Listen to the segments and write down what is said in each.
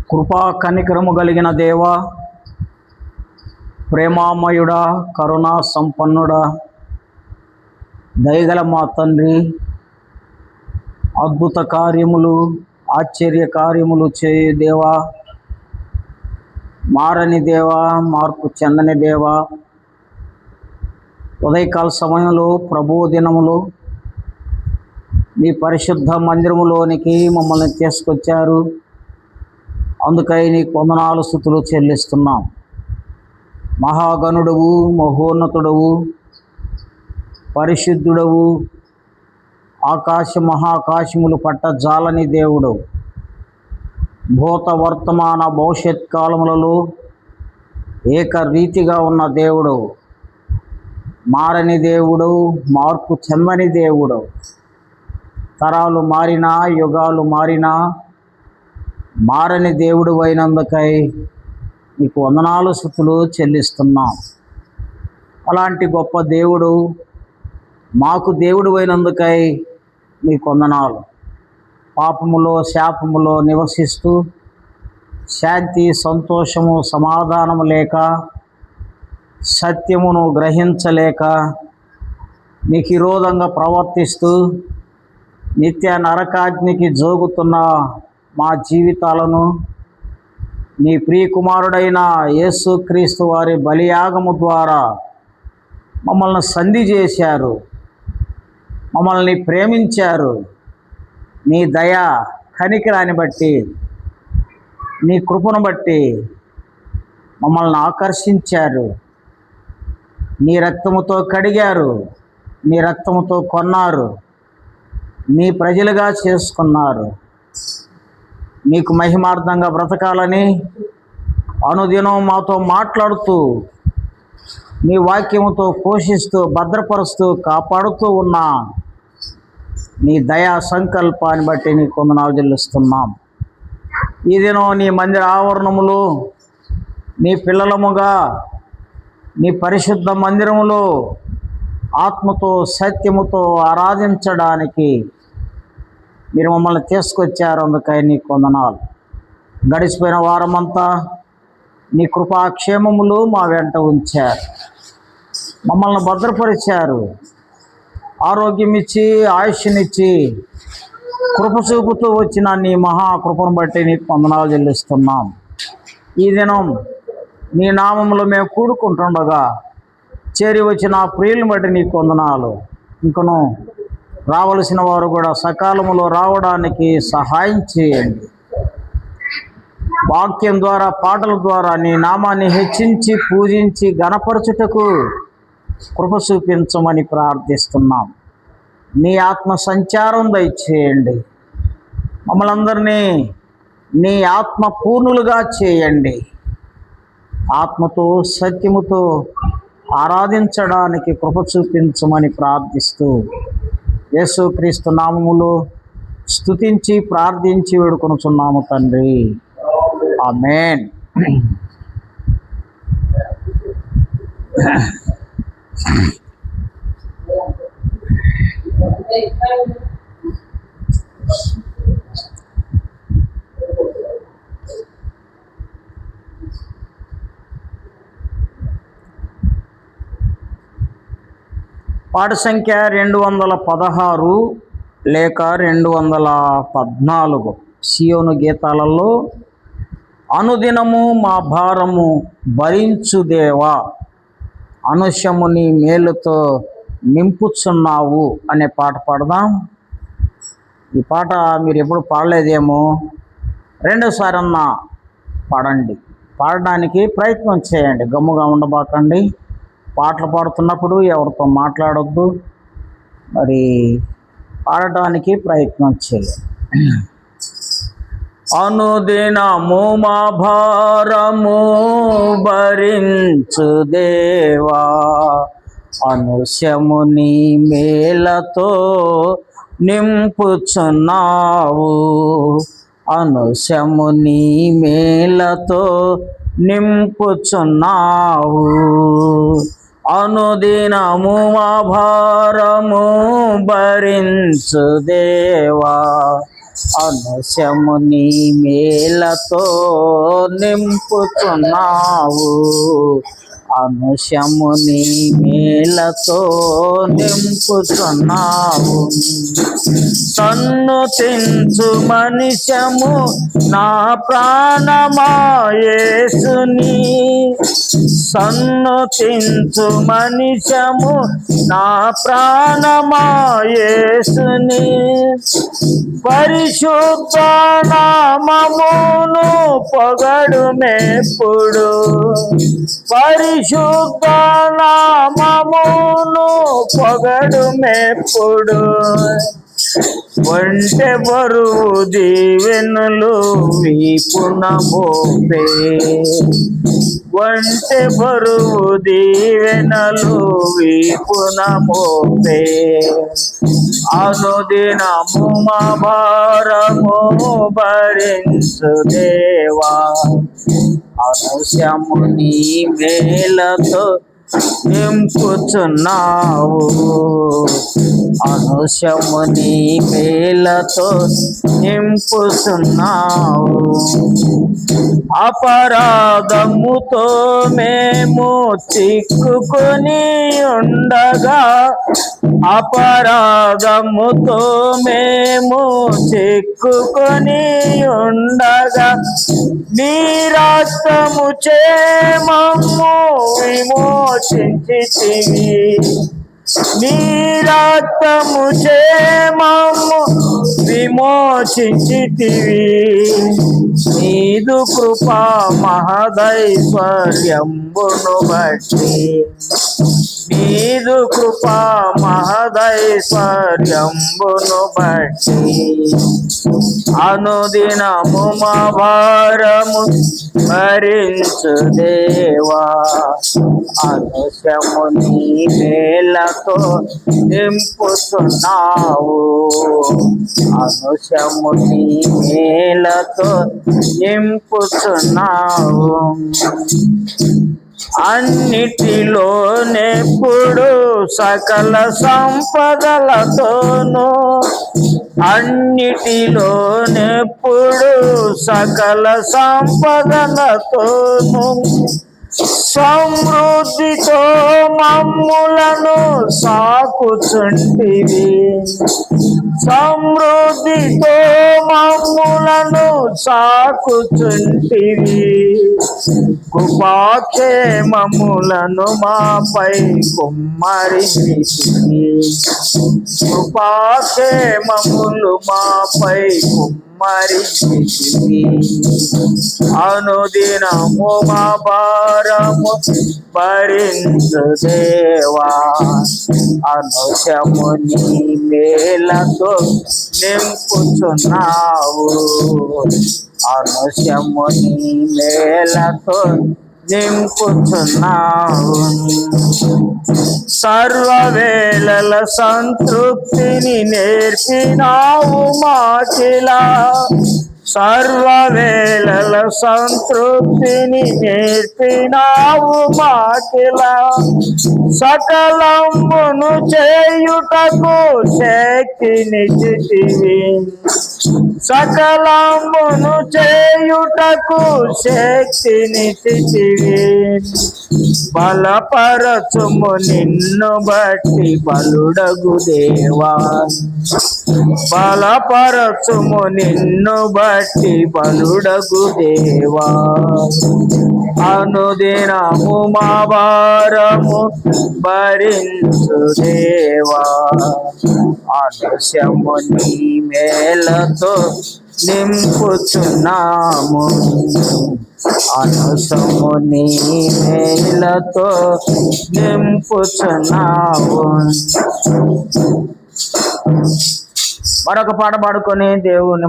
కృపా కనికరము కలిగిన దేవా, ప్రేమామయుడా, కరుణా సంపన్నుడా, దయగల మా తండ్రి, అద్భుత కార్యములు ఆశ్చర్య కార్యములు చేయు దేవా, మారని దేవా, మార్పు చెందని దేవా, ఉదయకాల సమయంలో ప్రభువు దినములో మీ పరిశుద్ధ మందిరములోనికి మమ్మల్ని తీసుకొచ్చారు. అందుకై నీకు వందనాలు స్తుతులు చెల్లిస్తున్నాం. మహాగణుడవు, మహోన్నతుడవు, పరిశుద్ధుడవు, ఆకాశ మహాకాశములు పట్ట జాలని దేవుడు, భూత వర్తమాన భవిష్యత్ కాలములలో ఏకరీతిగా ఉన్న దేవుడు, మారని దేవుడు, మార్పు చెందని దేవుడు. తరాలు మారినా, యుగాలు మారినా మారని దేవుడు అయినందుకై నీకు వందనాలు స్తుతులు చెల్లిస్తున్నాం. అలాంటి గొప్ప దేవుడు మాకు దేవుడు అయినందుకై నీకు వందనాలు. పాపములో శాపములో నివసిస్తూ శాంతి సంతోషము సమాధానము లేక సత్యమును గ్రహించలేక నీకు విరోధంగా ప్రవర్తిస్తూ నిత్య నరకాగ్నికి జోగుతున్న మా జీవితాలను నీ ప్రియకుమారుడైన యేసుక్రీస్తు వారి బలియాగము ద్వారా మమ్మల్ని సంధి చేశారు, మమ్మల్ని ప్రేమించారు. నీ దయ కనికరాన్ని బట్టి, నీ కృపను బట్టి మమ్మల్ని ఆకర్షించారు. నీ రక్తముతో కడిగారు, నీ రక్తముతో కొన్నారు, నీ ప్రజలుగా చేసుకున్నారు. నీకు మహిమార్థంగా బ్రతకాలని అనుదినం మాతో మాట్లాడుతూ నీ వాక్యముతో పోషిస్తూ భద్రపరుస్తూ కాపాడుతూ ఉన్న నీ దయా సంకల్పాన్ని బట్టి నీకు వందనాలు చెల్లిస్తున్నాం. ఈ దినం నీ మందిర ఆవరణములో నీ పిల్లలముగా నీ పరిశుద్ధ మందిరములో ఆత్మతో సత్యముతో ఆరాధించడానికి మీరు మమ్మల్ని తీసుకొచ్చారు. అందుకై నీకు వందనాలు. గడిచిపోయిన వారమంతా నీ కృపాక్షేమములు మా వెంట ఉంచారు, మమ్మల్ని భద్రపరిచారు, ఆరోగ్యం ఇచ్చి ఆయుష్నిచ్చి కృప చూపుతూ వచ్చిన నీ మహాకృపను బట్టి నీకు వందనాలు చెల్లిస్తున్నాం. ఈ దినం నీ నామములో మేము కూడుకుంటుండగా చేరి వచ్చిన ప్రియులను బట్టి నీకు వందనాలు. ఇంకను రావలసిన వారు కూడా సకాలంలో రావడానికి సహాయం చేయండి. వాక్యం ద్వారా పాటల ద్వారా నీ నామాన్ని హెచ్చించి పూజించి గణపరచుటకు కృప చూపించమని ప్రార్థిస్తున్నాం. నీ ఆత్మ సంచారం దయచేయండి. మమ్మల్ని అందరినీ నీ ఆత్మ పూర్ణులుగా చేయండి. ఆత్మతో సత్యముతో ఆరాధించడానికి కృప చూపించమని ప్రార్థిస్తూ యేసుక్రీస్తు నామములో స్తుతించి ప్రార్థించి వేడుకొనుచున్నాము తండ్రి. ఆమేన్. పాట సంఖ్య 216 లేక 214. సియోను గీతాలలో అనుదినము మా భారము భరించు దేవా, అనుషము నీ మేలుతో నింపుచున్నావు అనే పాట పాడదాం. ఈ పాట మీరు ఎప్పుడు పాడలేదేమో, రెండోసారి అన్నా పాడండి. పాడడానికి ప్రయత్నం చేయండి, గమ్ముగా ఉండబాకండి. పాటలు పాడుతున్నప్పుడు ఎవరితో మాట్లాడొద్దు, మరి పాడటానికి ప్రయత్నం చేయండి. అనుదినము మా భారము భరించు దేవా, అనుషము నీ మేలతో నింపుచున్నావు, అనుషము నీ మేలతో నింపుచున్నావు. అనుదినము మా భారము భరించు దేవా, అనుశము నీ మేలతో నింపుతున్నావు. అనుశము నీ మేలతో నింపుతున్నావు. సన్నుతించు మనిషము నా ప్రాణమా యేసుని. సన్నుతించు మనిషము నా ప్రాణమా యేసుని. పరిశుద్ధ నామమును పొగడుమెప్పుడు. పరిశుద్ధ నామమును పొగడుమెప్పుడు. ఒంటె బరువు దీవెనలు వీపున మోపే. ఒంటె బరువు దీవెనలు వీపున మోపే. అనుదినము మా భారము భరించు దేవా. అనుశము నీ మేలతో నింపుచున్నావు. అనుశము నీ మేలతో నింపుచున్నావు. అపరాధముతో మేము చిక్కుకొని ఉండగా. అపరాధముతో మేము చిక్కుకొని ఉండగా. నీ రక్తము చే మమ్ము విమోచించితివి. నీ రక్తము చే మమ్ము విమోచించితివి. నీదు కృపా మహదైశ్వర్యంబును బట్టి. నీదు కృపా మహదైశ్వర్యంబును బట్టి. అనుదినము మా భారము భరించు దేవా. అనుశము నీ మేలతో నింపుతున్నావు. అనుశము నీ మేలతో నింపుతున్నావు. అన్నిటిలోనెప్పుడు సకల సంపదలతోనూ. అన్నిటిలోనెప్పుడు సకల సంపదలతోనూ. సమృద్ధితో మమ్ములను సాకుచుంటివి. సమృద్ధితో మమ్ములను సాకుచుంటివి. కృపాక్షేమములను మాపై కుమ్మరించితివి. కృపాక్షేమములు మాపై కుమ్మరించితివి. అనుదినము మా భారము భరించు దేవా. అనుశము నీ మేలతో నింపుచున్నావు. అనుశము నీ మేలతో నింపుచున్నావు. సర్వవేళల సంతృప్తిని నేర్పినావు మాకిలా. సర్వవేళల సంతృప్తిని నేర్పినావు మాకిలా. సకలంబును చేయుటకు శక్తినిచ్చితివి. సకలంబును చేయుటకు శక్తినిచ్చితివి. బలపరచుము నిన్ను బట్టి బలుడగు దేవా. బలపరచుము నిన్ను బట్టి బలుడగు దేవా. అనుదినము మా భారము భరించు దేవా. అనుశము నీ మేలతో నింపుచున్నాము. అనుశము నీ మేలతో నింపుచున్నావు. మరొక పాట పాడుకొని దేవుని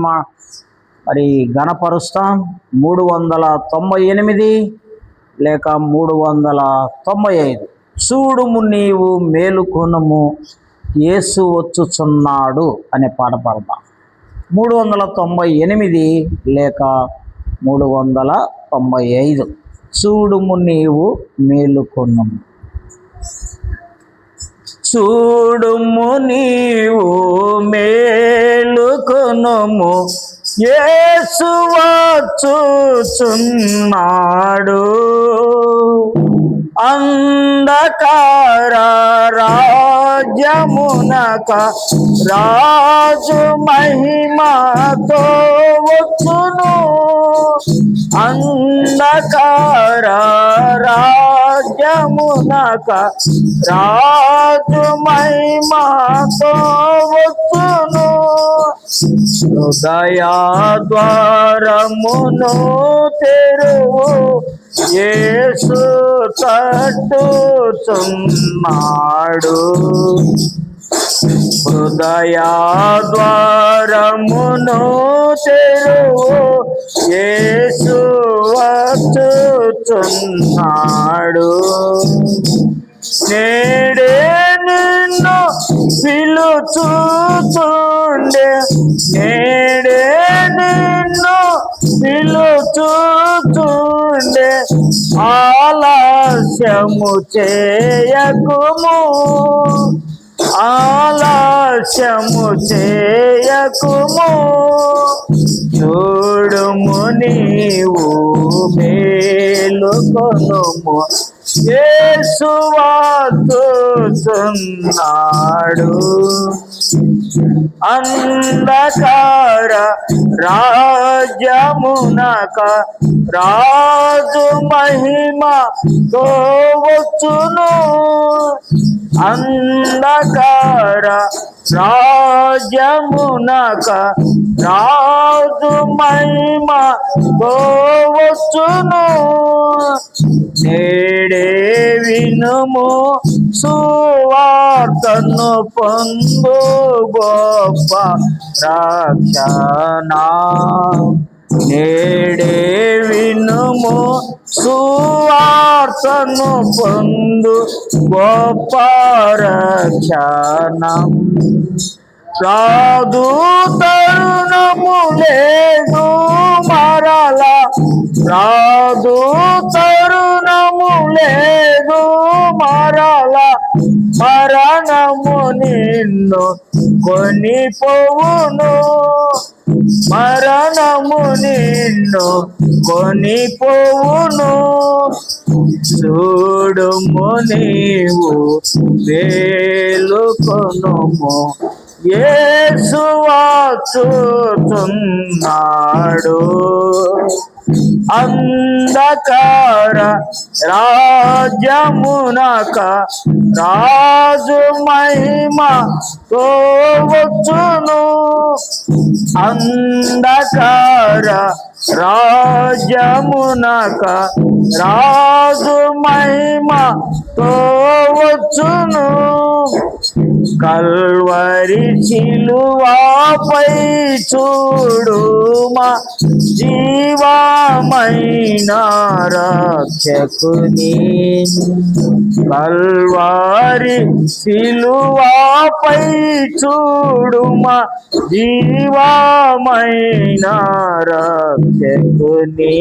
మరి గణపరుస్తాం. 398 లేక 395. చూడుము నీవు మేలుకొనుము యేసు వచ్చుచున్నాడు అనే పాట పాడతాం. 398 లేక 395. చూడుము నీవు మేలుకొనుము. చూడుము నీవు మేలుకొనుము, యేసు వచ్చుచున్నాడు. అంధకార రాజ్యమునక రాజు మహిమతో వచ్చును. అంధకార రాజ్యమునక రాజు మహిమతో వచ్చును. హృదయ ద్వారమును తెరువు, యేసు తట్టుచున్నాడు. హృదయ ద్వారమును తెరువు, యేసు వచ్చుచున్నాడు. నేడే నిన్ను పిలుచుచుండే, నేడే నిన్ను పిలుచుచుండే, ఆలస్యము చేయకుము, ఆలస్యము చేయకుము. చూడుము నీవు మేలుకొనుము, యేసు వచ్చుచున్నాడు. అంధకార రాజ్యమునక రాజు మహిమతో వచ్చును. అంధకార రాజ్యమునక రాజు మహిమతో వచ్చును. నేడే వినుము సువార్తను పొందు గొప్ప రక్షణ. నేడే వినుము సువార్తను పొందు గొప్ప రక్షణ. రాదు తరుణము లేదు మరల, రాదు తరుణము లేదు మరల, మరణము నిన్ను కొనిపోవును, మరణము నిన్ను కొనిపోవును. చూడుము నీవు మేలుకొనుము, యేసు వచ్చుచున్నాడు. అంధకార రాజ్యమునక రాజు మహిమతో వచ్చును. అంధకార రాజ్యమునక రాజు మహిమతో వచ్చును. కల్వరి శిలువపై చూడుమా జీవమైన రక్షకుని. కల్వరి శిలువపై చూడుమా జీవమైన రక్షకుని.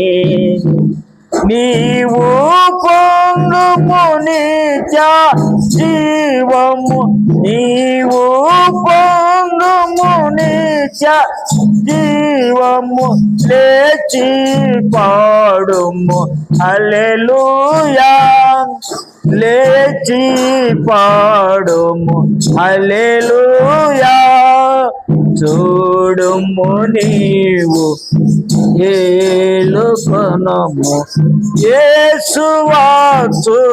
నీవు పొందుము నిత్య జీవము, నీవు పొందుము నిత్య జీవము. లేచి పాడుము హల్లెలూయా, లేచి పాడుము హల్లెలూయా. చూడుము నీవు మేలుకొనుము, యేసు వచ్చుచున్నాడు.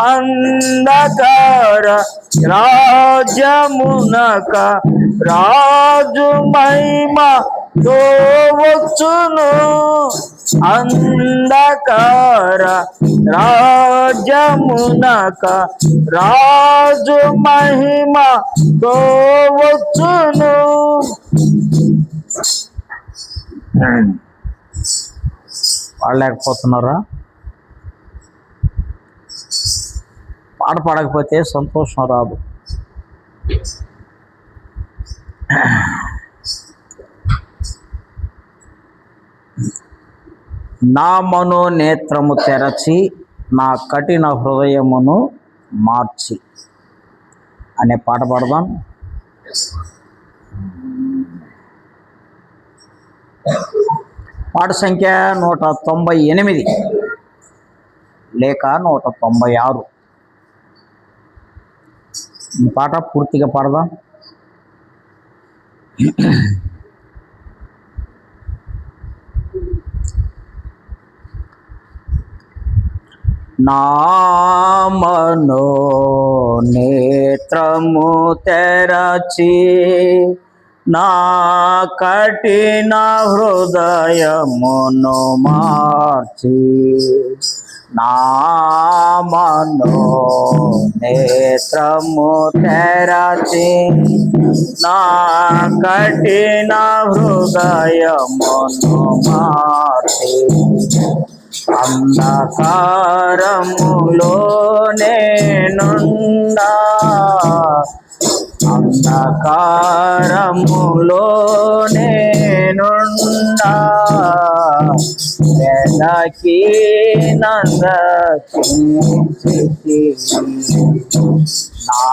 అంధకార రాజ్యమునక రాజు మహిమతో వచ్చును. అంధకార రాజ్యమునక రాజు మహిమతో వచ్చును. పాడలేకపోతున్నారా? పాట పాడకపోతే సంతోషం రాదు. నా మనోనేత్రము తెరచి నా కఠిన హృదయమును మార్చి అనే పాట పాడదాం. పాట సంఖ్య 198 లేక 196. ఈ పాట పూర్తిగా పాడదాం. నా మనోనేత్రము తెరచి నా కఠిన హృదయమును మార్చి, నా మనోనేత్రము తెరచి నా కఠిన హృదయమును మార్చి, అంధకారములో నేనుండా, అంధకారములో నేనుండా, వెదకి నందకించితి, నా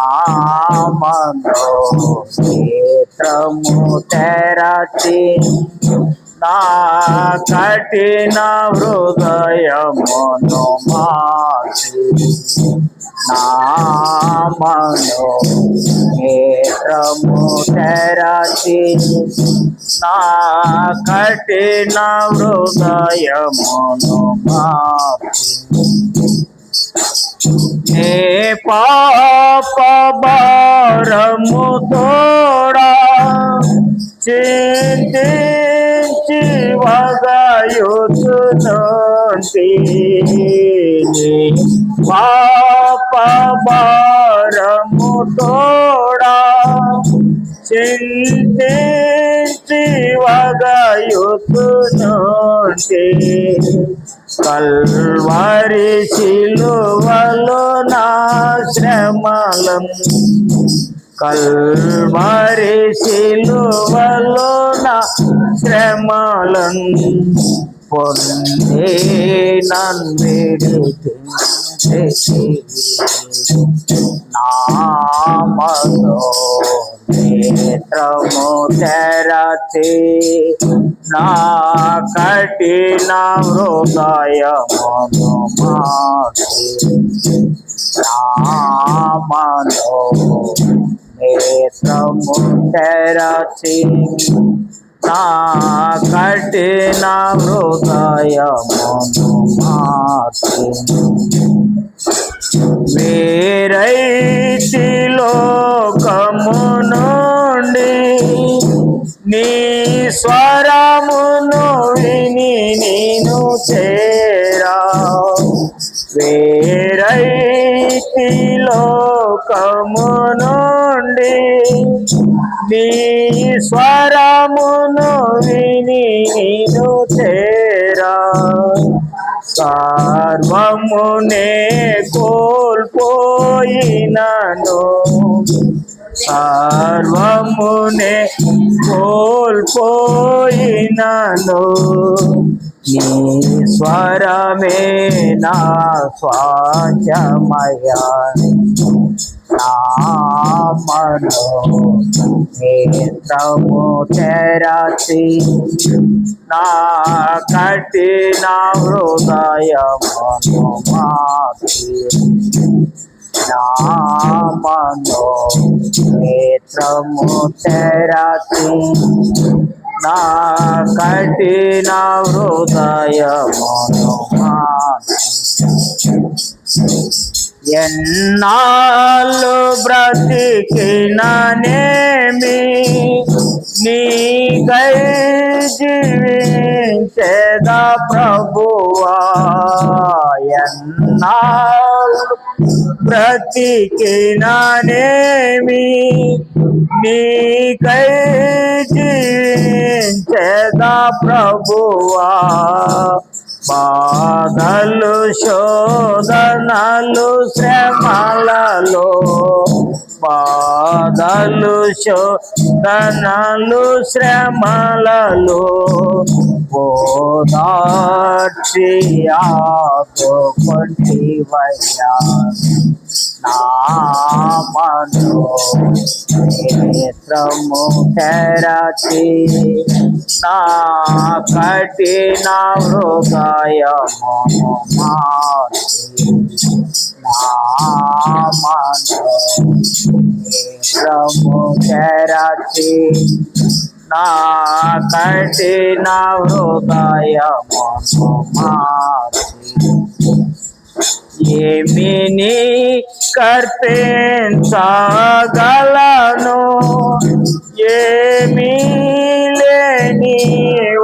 మనోనేత్రము తెరచి నా కఠిన హృదయమును మార్చి, నా మనోనేత్రము తెరచి నా కఠిన హృదయమును మార్చి, నే పాప భారము తోడా చింతించి వగయుచునుంటి, పాప భారము తోడా చింతించి వగయుచునుంటి, కల్వరి శిలువలో నా శ్రమలను, కల్వరి శిలువలో నా శ్రమలను పొంది నన్విడిపించి, నా మనోనేత్రము తెరచి నా కఠిన హృదయమును మార్చి, నా మనోనేత్రము తెరచి నా కఠిన హృదయమును మార్చి, వేరైతి లోకము నుండి నీ స్వరమును విని నేను చేరా, వేరైతి లోకము నుండి నీ స్వరమును విని నేను చేరా, సర్వమునే కోల్పోయినను, సర్వమునే కోల్పోయినను, నీ స్వరమే నా స్వాస్థ్యమయ్యా, నా మనోనేత్రము తెరచి నా కఠిన హృదయమును మార్చి, నా మనోనేత్రము తెరచి నా కఠిన హృదయమును మార్చి, ఎన్నాళ్ళు బ్రతికిననేమి నీకై జీవించెదా ప్రభువా, ఎన్నాళ్ళు బ్రతికిననేమి నీకై జీవించెదా ప్రభువా, బాధలు శోధనలు శ్రమలలో, బాధలు శోధనలు శ్రమలలో ఓదార్చి ఆదుకొంటివయ్యా నా మనోనేత్రము తెరచి నా కఠిన హృదయము మార్చి నా మనోనేత్రము తెరచి నా కఠిన హృదయము మార్చి ఏమిని కర్పించగలను ఏమీ లేని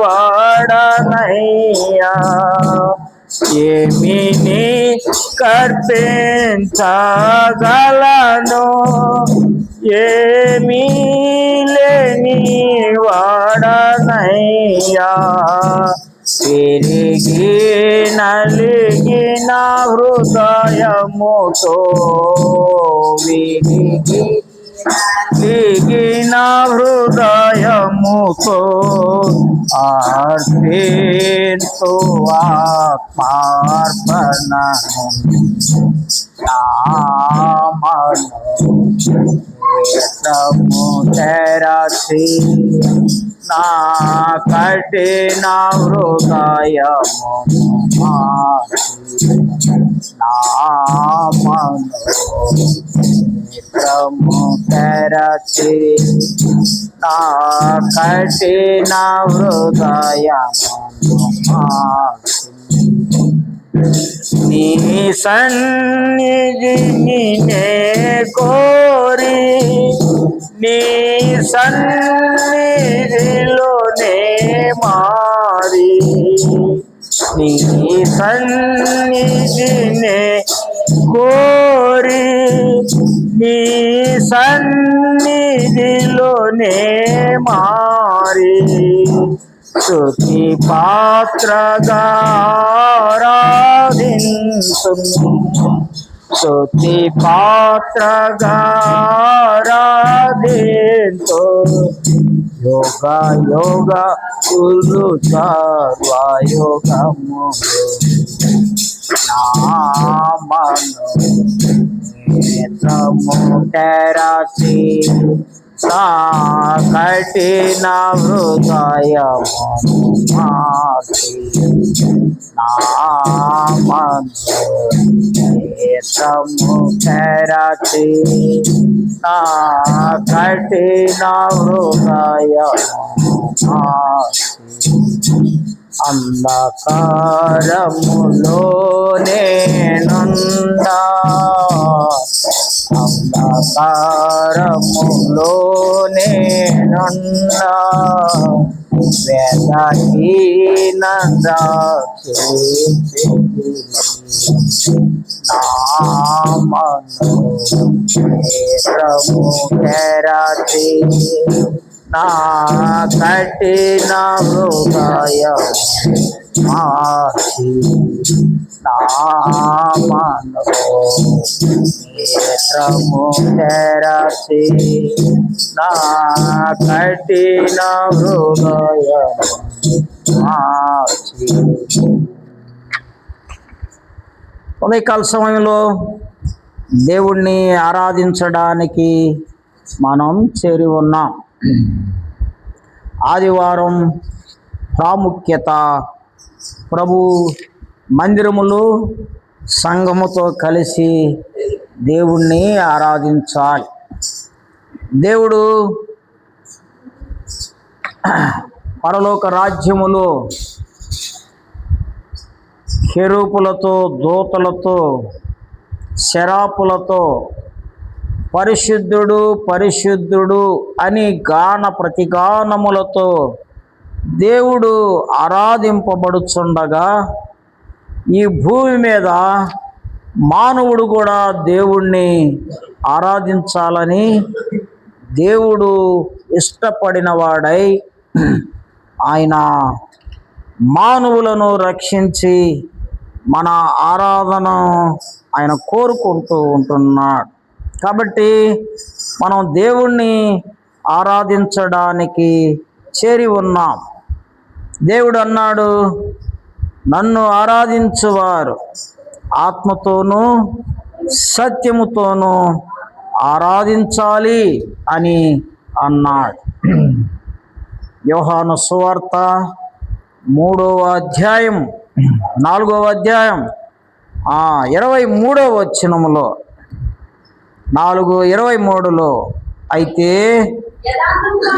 వాడనయ్యా ఏమిని కర్పించగలను ఏమీ లేని వాడనయ్యా తిరిగి నలిగిన హృదయముతో విరిగి లిగిన హృదయముతో అర్పింతు ఆత్మార్పణను నా మనోనేత్రము తెరచి నా కఠిన హృదయము మార్చి నా మనోనేత్రము తెరచి నా కఠిన హృదయము మార్చి నీ సన్నిధిని నే కోరి నీ సన్నిధిలోనే మారి నీ సన్నిధినే కోరి నీ సన్నిధిలోనే మారి స్తుతి పాత్రగా ఆరాధించు స్తుతి పాత్రగా ఆరాధించు యోగ యోగ సర్వయోగము నా మనోనేత్రము తెరచి నా కఠిన హృదయము మార్చి నా మనోనేత్రము తెరచి నా కఠిన హృదయము మార్చి అంధకారములోనే నుండా అంధకారములోనే నుండా వేదహీనంగా నా మనోనేత్రము తెరచి నా కఠిన హృదయము మార్చి నా మనోనేత్రము తెరచి నా కఠిన హృదయము మార్చి. ఉదయకాల సమయంలో దేవుణ్ణి ఆరాధించడానికి మనం చేరి ఉన్నాం. ఆదివారం ప్రాముఖ్యత ప్రభు మందిరములో సంఘముతో కలిసి దేవుణ్ణి ఆరాధించాలి. దేవుడు పరలోక రాజ్యములో కెరూపులతో దూతలతో శరాపులతో పరిశుద్ధుడు పరిశుద్ధుడు అని గాన ప్రతిగానములతో దేవుడు ఆరాధింపబడుచుండగా ఈ భూమి మీద మానవుడు కూడా దేవుణ్ణి ఆరాధించాలని దేవుడు ఇష్టపడిన వాడై ఆయన మానవులను రక్షించి మన ఆరాధన ఆయన కోరుకుంటూ ఉంటున్నాడు. కాబట్టి మనం దేవుణ్ణి ఆరాధించడానికి చేరి ఉన్నాం. దేవుడు అన్నాడు, నన్ను ఆరాధించువారు ఆత్మతోనూ సత్యముతోనూ ఆరాధించాలి అని అన్నాడు. యోహాను సువార్త 3వ అధ్యాయం 4వ అధ్యాయం 23వ వచనములో 4:23లో, అయితే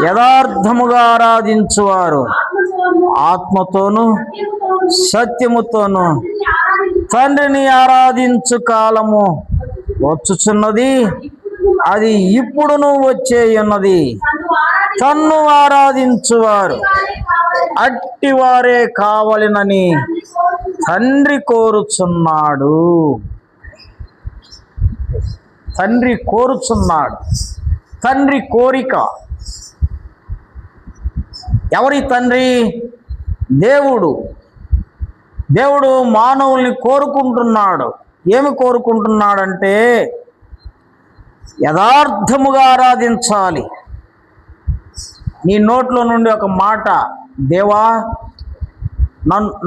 యథార్థముగా ఆరాధించువారు ఆత్మతోనూ సత్యముతోనూ తండ్రిని ఆరాధించు కాలము వచ్చుచున్నది, అది ఇప్పుడును వచ్చే ఉన్నది. తన్ను ఆరాధించువారు అట్టివారే కావలెనని తండ్రి కోరుచున్నాడు. తండ్రి కోరుచున్నాడు. తండ్రి కోరిక. ఎవరి తండ్రి? దేవుడు. దేవుడు మానవుల్ని కోరుకుంటున్నాడు. ఏమి కోరుకుంటున్నాడంటే యథార్థముగా ఆరాధించాలి. నీ నోట్లో నుండి ఒక మాట, దేవా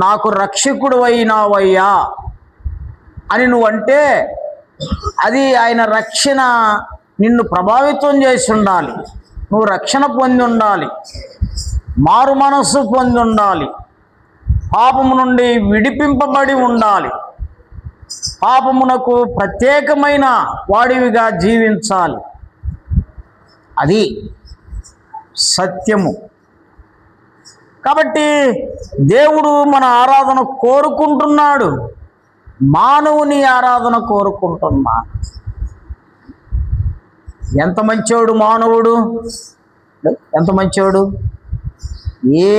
నాకు రక్షకుడు అయినావయ్యా అని నువ్వంటే అది ఆయన రక్షణ నిన్ను ప్రభావితం చేసి ఉండాలి. నువ్వు రక్షణ పొంది ఉండాలి, మారు మనస్సు పొంది ఉండాలి, పాపము నుండి విడిపింపబడి ఉండాలి, పాపమునకు ప్రత్యేకమైన వాడివిగా జీవించాలి. అది సత్యము. కాబట్టి దేవుడు మన ఆరాధన కోరుకుంటున్నాడు, మానవుని ఆరాధన కోరుకుంటున్నాడు. ఎంత మంచోడు మానవుడు, ఎంత మంచోడు, ఏ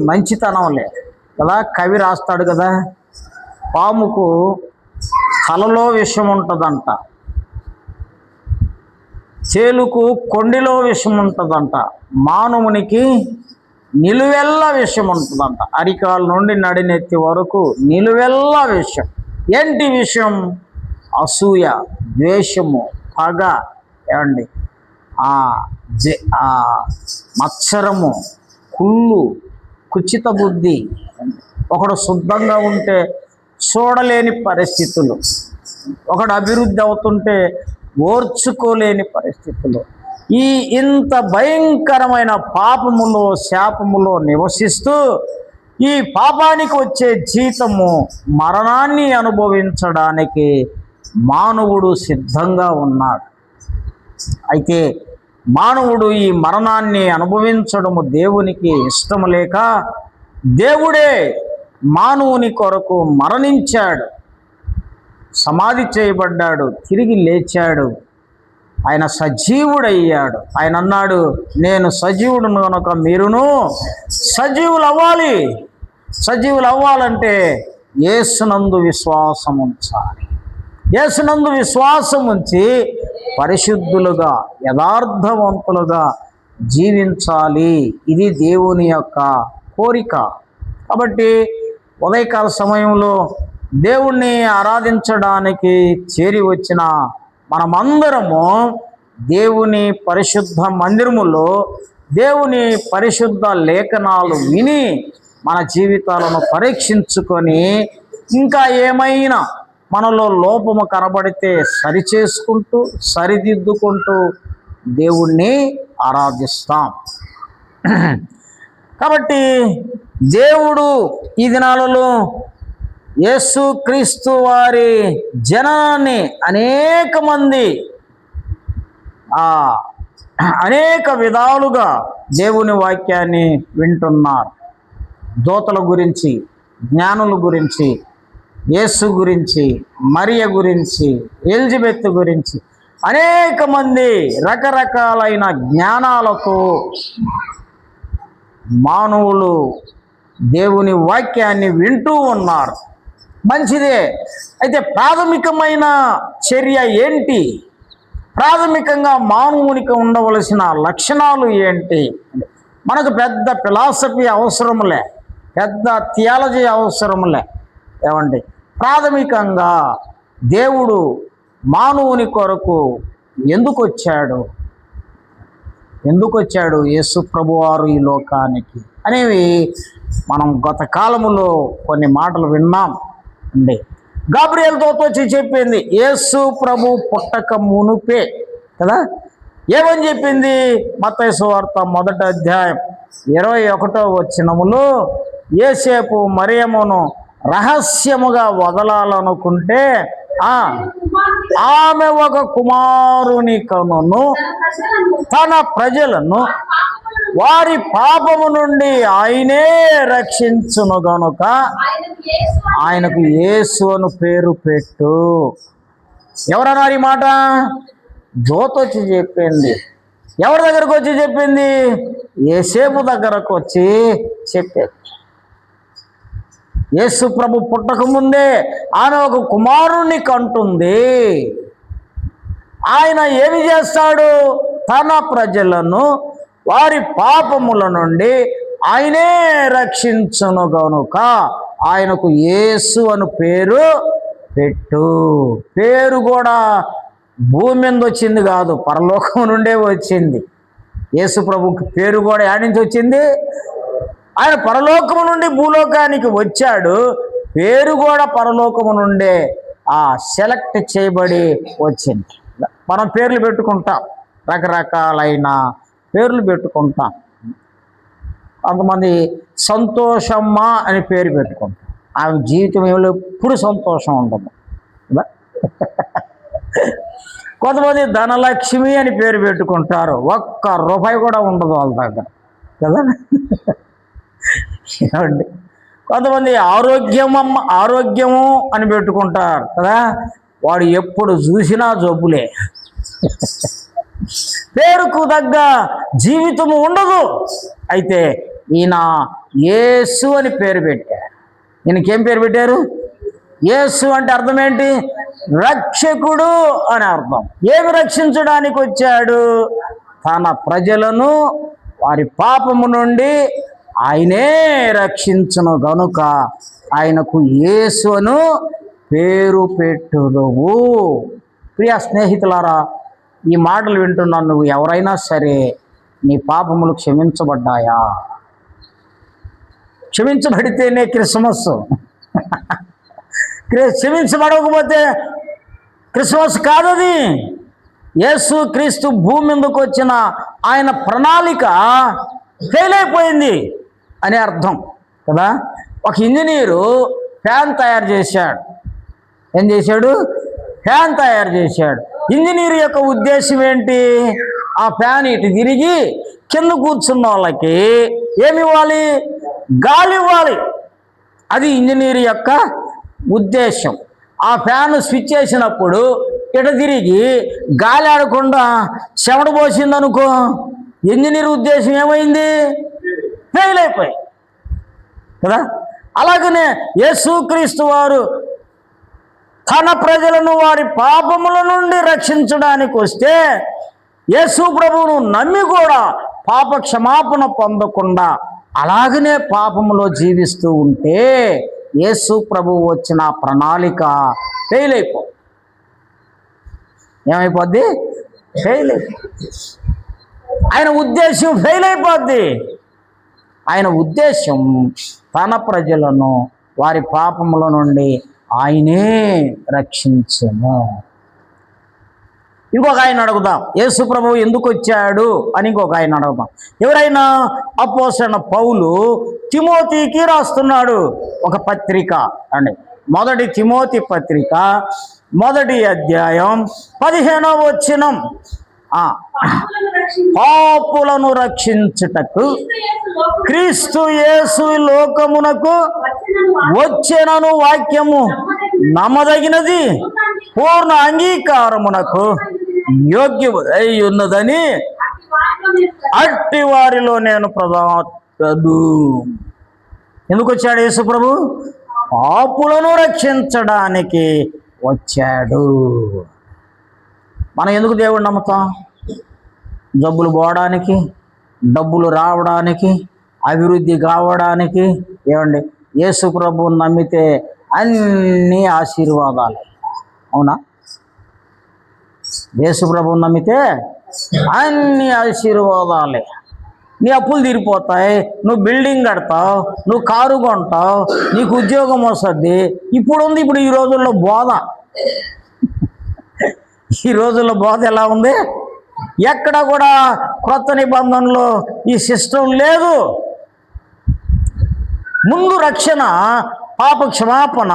మంచితనం లేదు కదా. కవి రాస్తాడు కదా, పాముకు తలలో విషం ఉంటుందంట, చేలుకు కొండిలో విషం ఉంటుందంట, మానవునికి నిలువెల్ల విషం ఉంటుందంట. అరికాల నుండి నడినెత్తి వరకు నిలువెల్ల విషం. ఏంటి విషయం? అసూయ, ద్వేషము, పగ, ఏమండి, మత్సరము, కుళ్ళు, కుచిత బుద్ధి. ఒకడు శుద్ధంగా ఉంటే చూడలేని పరిస్థితులు, ఒకడు అభివృద్ధి అవుతుంటే ఓర్చుకోలేని పరిస్థితులు. ఇంత భయంకరమైన పాపములో, శాపములో నివసిస్తూ ఈ పాపానికి వచ్చే జీతము మరణాన్ని అనుభవించడానికి మానవుడు సిద్ధంగా ఉన్నాడు. అయితే మానవుడు ఈ మరణాన్ని అనుభవించడము దేవునికి ఇష్టం లేక దేవుడే మానవుని కొరకు మరణించాడు, సమాధి చేయబడ్డాడు, తిరిగి లేచాడు. ఆయన సజీవుడయ్యాడు. ఆయన అన్నాడు, నేను సజీవుడును కనుక మీరును సజీవులు అవ్వాలి. సజీవులు అవ్వాలంటే యేసునందు విశ్వాసం ఉంచాలి. యేసునందు విశ్వాసం ఉంచి పరిశుద్ధులుగా, యథార్థవంతులుగా జీవించాలి. ఇది దేవుని యొక్క కోరిక. కాబట్టి ఉదయకాల సమయంలో దేవుణ్ణి ఆరాధించడానికి చేరి వచ్చిన మనమందరము దేవుని పరిశుద్ధ మందిరములో దేవుని పరిశుద్ధ లేఖనాలు విని మన జీవితాలను పరీక్షించుకొని ఇంకా ఏమైనా మనలో లోపము కనబడితే సరిచేసుకుంటూ సరిదిద్దుకుంటూ దేవుణ్ణి ఆరాధిస్తాం. కాబట్టి దేవుడు ఈ దినాలలో యేసుక్రీస్తు వారి జనాన్ని అనేక మంది అనేక విధాలుగా దేవుని వాక్యాన్ని వింటున్నారు. దూతల గురించి, జ్ఞానుల గురించి, యేసు గురించి, మరియ గురించి, ఎలిజబెత్ గురించి అనేక మంది రకరకాలైన జ్ఞానాలతో మానవులు దేవుని వాక్యాన్ని వింటూ ఉన్నారు. మంచిదే. అయితే ప్రాథమికమైన చర్య ఏంటి? ప్రాథమికంగా మానవునికి ఉండవలసిన లక్షణాలు ఏంటి? మనకు పెద్ద ఫిలాసఫీ అవసరములే, పెద్ద థియాలజీ అవసరములే. ఏమండి, ప్రాథమికంగా దేవుడు మానవుని కొరకు ఎందుకు వచ్చాడు యేసు ప్రభువారు ఈ లోకానికి అనేవి మనం గత కాలములో కొన్ని మాటలు విన్నాం అండి. గాబ్రియల్ దూత వచ్చి చెప్పింది యేసు ప్రభు పుట్టక మునుపే కదా. ఏమని చెప్పింది? మత్తయి సువార్త 1వ అధ్యాయం 21వ వచనములో యోసేపు మరియమ్మను రహస్యముగా వదలాలనుకుంటే ఆమె ఒక కుమారుని కనును తన ప్రజలను వారి పాపము నుండి ఆయనే రక్షించును గనుక ఆయనకు యేసు అను పేరు పెట్టు. ఎవరన్నారు ఈ మాట? దూత వచ్చి చెప్పింది. ఎవరి దగ్గరకు వచ్చి చెప్పింది? యోసేపు దగ్గరకు వచ్చి చెప్పేది. యేసు ప్రభు పుట్టక ముందే ఆమె ఒక కుమారుణ్ణి కంటుంది. ఆయన ఏమి చేస్తాడు? తన ప్రజలను వారి పాపముల నుండి ఆయనే రక్షించును గనుక ఆయనకు యేసు అను పేరు పెట్టు. పేరు కూడా భూమి మీద వచ్చింది కాదు, పరలోకం నుండే వచ్చింది. యేసు ప్రభుకి పేరు కూడా ఎక్కడి నుంచి వచ్చింది? ఆయన పరలోకము నుండి భూలోకానికి వచ్చాడు. పేరు కూడా పరలోకము నుండే సెలెక్ట్ చేయబడి వచ్చింది. మనం పేర్లు పెట్టుకుంటాం, రకరకాలైన పేర్లు పెట్టుకుంటాం. కొంతమంది సంతోషమ్మ అని పేరు పెట్టుకుంటాం. ఆమె జీవితం ఏమిలో ఎప్పుడు సంతోషం ఉండదు. కొంతమంది ధనలక్ష్మి అని పేరు పెట్టుకుంటారు, ఒక్క రూపాయి కూడా ఉండదు వాళ్ళ దగ్గర కదా. ఏమండి? కొంతమంది ఆరోగ్యము అని పెట్టుకుంటారు కదా, వాడు ఎప్పుడు చూసినా జబ్బులే. పేరుకు తగ్గ జీవితము ఉండదు. అయితే ఈయన యేసు అని పేరు పెట్టారు. ఈయనకేం పేరు పెట్టారు? యేసు అంటే అర్థం ఏంటి? రక్షకుడు అని అర్థం. ఏమి రక్షించడానికి వచ్చాడు? తన ప్రజలను వారి పాపము నుండి ఆయనే రక్షించును గనుక ఆయనకు యేసు అను పేరు పెట్టుదువు. ప్రియ స్నేహితులారా, ఈ మాటలు వింటున్నా నువ్వు ఎవరైనా సరే, నీ పాపములు క్షమించబడ్డాయా? క్షమించబడితేనే క్రిస్మస్. క్షమించబడకపోతే క్రిస్మస్ కాదది. యేసు క్రీస్తు భూమి మీదకు వచ్చిన ఆయన ప్రణాళిక ఫెయిల్ అయిపోయింది అని అర్థం కదా. ఒక ఇంజనీరు ఫ్యాన్ తయారు చేశాడు. ఏం చేశాడు? ఫ్యాన్ తయారు చేశాడు. ఇంజనీర్ యొక్క ఉద్దేశం ఏంటి? ఆ ఫ్యాన్ ఇటు తిరిగి కింద కూర్చున్న వాళ్ళకి ఏమి ఇవ్వాలి? గాలి ఇవ్వాలి. అది ఇంజనీర్ యొక్క ఉద్దేశం. ఆ ఫ్యాన్ స్విచ్ చేసినప్పుడు ఇటు తిరిగి గాలి ఆడకుండా చెమట పోసిందనుకో, ఇంజనీర్ ఉద్దేశం ఏమైంది? ఫెయిల్ అయిపోయి కదా. అలాగనే యేసుక్రీస్తు వారు తన ప్రజలను వారి పాపముల నుండి రక్షించడానికి వస్తే, యేసు ప్రభువును నమ్మి కూడా పాప క్షమాపణ పొందకుండా అలాగనే పాపములో జీవిస్తూ ఉంటే యేసు ప్రభువు వచ్చిన ప్రణాళిక ఫెయిల్ అయిపోద్ది. ఏమైపోద్ది? ఫెయిల్ అయిపోద్ది. ఆయన ఉద్దేశం ఫెయిల్ అయిపోద్ది. ఆయన ఉద్దేశం తన ప్రజలను వారి పాపముల నుండి ఆయనే రక్షించును. ఇంకొక ఆయన అడుగుదాం, యేసు ప్రభువు ఎందుకు వచ్చాడు అని ఇంకొక ఆయన అడుగుదాం. ఎవరైనా? అపోస్తలుడైన పౌలు తిమోతికి రాస్తున్నాడు ఒక పత్రిక అండి. 1 తిమోతి పత్రిక 1వ అధ్యాయం 15వ వచనం. పాపులను రక్షించుటకు క్రీస్తు యేసు లోకమునకు వచ్చెనను వాక్యము నమ్మదగినది, పూర్ణ అంగీకారమునకు యోగ్యమై ఉన్నదని అట్టి వారిలో నేను ప్రధానదు. ఎందుకు వచ్చాడు యేసు ప్రభు? పాపులను రక్షించడానికి వచ్చాడు. మనం ఎందుకు దేవుడు నమ్ముతాం? జబ్బులు పోవడానికి, డబ్బులు రావడానికి, అభివృద్ధి కావడానికి. ఏమండి? యేసు ప్రభువుని నమ్మితే అన్ని ఆశీర్వాదాలే. అవునా? యేసు ప్రభువుని నమ్మితే అన్ని ఆశీర్వాదాలే. నీ అప్పులు తీరిపోతాయి, నువ్వు బిల్డింగ్ కడతావు, నువ్వు కారు కొంటావు, నీకు ఉద్యోగం వస్తుంది. ఇప్పుడు ఈ రోజుల్లో బోధ, ఈ రోజుల్లో బోధ ఎలా ఉంది? ఎక్కడ కూడా క్రొత్త నిబంధనలో ఈ సిస్టమ్ లేదు. ముందు రక్షణ, పాప క్షమాపణ,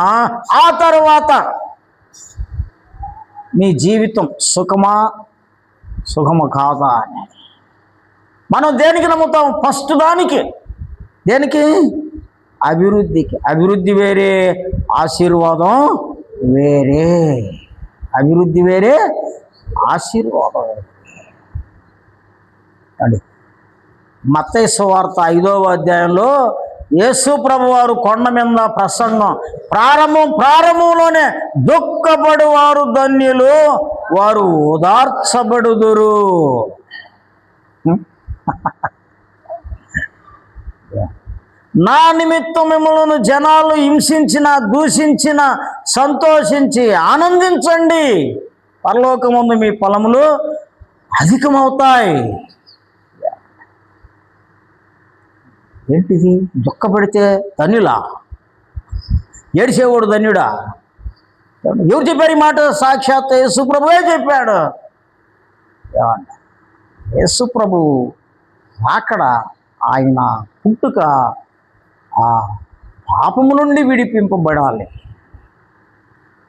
ఆ తర్వాత నీ జీవితం సుఖము కాదా అని మనం దేనికి నమ్ముతాం? ఫస్ట్ దానికి. దేనికి? అభివృద్ధికి. అభివృద్ధి వేరే, ఆశీర్వాదం వేరే. అభివృద్ధి వేరే, ఆశీర్వాదం వేరే. మత్తయి సువార్త 5వ అధ్యాయంలో యేసు ప్రభువారు కొండ మీద ప్రసంగం ప్రారంభంలోనే దుఃఖపడువారు ధన్యులు, వారు ఓదార్చబడుదురు. నా నిమిత్తం మిమ్మల్ని జనాలు హింసించిన, దూషించిన సంతోషించి ఆనందించండి, పరలోకమందు మీ ఫలములు అధికమవుతాయి. ఏంటిది? దుఃఖపడితే ధన్యులా? ఏడిసేవాడు ధన్యుడా? ఎవరు చెప్పారు ఈ మాట? సాక్షాత్ యేసు ప్రభువే చెప్పాడు. యేసు ప్రభు అక్కడ ఆయన పుట్టుక ఆ పాపము నుండి విడిపింపబడాలి.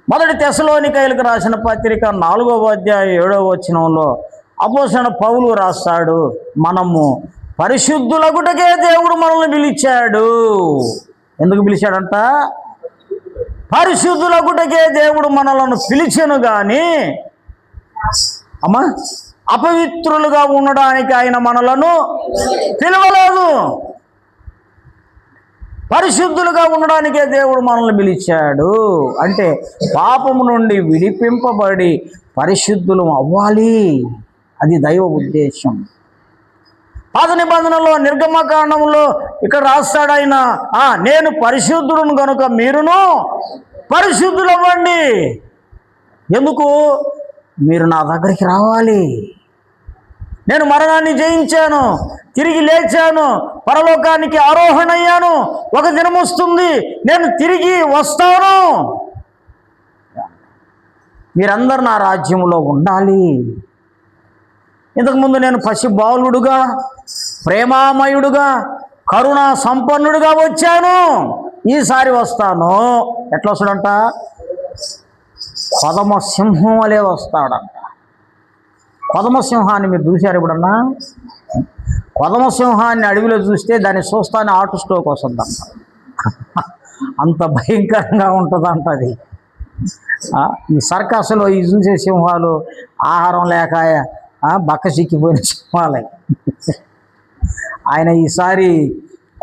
మొదటి తెస్సలోనికైలకు రాసిన పత్రిక 4వ అధ్యాయం 7వ వచనంలో అపోస్తలుడైన పౌలు రాస్తాడు, మనము పరిశుద్ధులగుటకే దేవుడు మనల్ని పిలిచాడు. ఎందుకు పిలిచాడంట? పరిశుద్ధులగుటకే దేవుడు మనలను పిలిచెను కానీ అపవిత్రులుగా ఉండడానికి ఆయన మనలను పిలవలేదు. పరిశుద్ధులుగా ఉండడానికే దేవుడు మనల్ని పిలిచాడు. అంటే పాపము నుండి విడిపింపబడి పరిశుద్ధులు అవ్వాలి. అది దైవ ఉద్దేశం. పాత నిబంధనలో నిర్గమకాండంలో ఇక్కడ రాస్తాడు ఆయన, నేను పరిశుద్ధుడును కనుక మీరును పరిశుద్ధులు అవ్వండి. ఎందుకు? మీరు నా దగ్గరికి రావాలి. నేను మరణాన్ని జయించాను, తిరిగి లేచాను, పరలోకానికి ఆరోహణయ్యాను. ఒక దినం వస్తుంది, నేను తిరిగి వస్తాను. మీరందరూ నా రాజ్యంలో ఉండాలి. ఇంతకుముందు నేను పసిబాలుడుగా, ప్రేమామయుడుగా, కరుణా సంపన్నుడుగా వచ్చాను. ఈసారి వస్తాను. ఎట్లా వస్తాడంట? కొదమ సింహం వలె వస్తాడంట. కొదమ సింహాన్ని మీరు చూశారు ఎప్పుడన్నా? కొదమ సింహాన్ని అడవిలో చూస్తే దాన్ని చూస్తానే హార్ట్ స్ట్రోక్ వస్తుందంట. అంత భయంకరంగా ఉంటుందంట అది. ఈ సర్కస్లో ఈ చూసే సింహాలు ఆహారం లేక బక్క చిక్కిపోయిన సింహాలే. ఆయన ఈసారి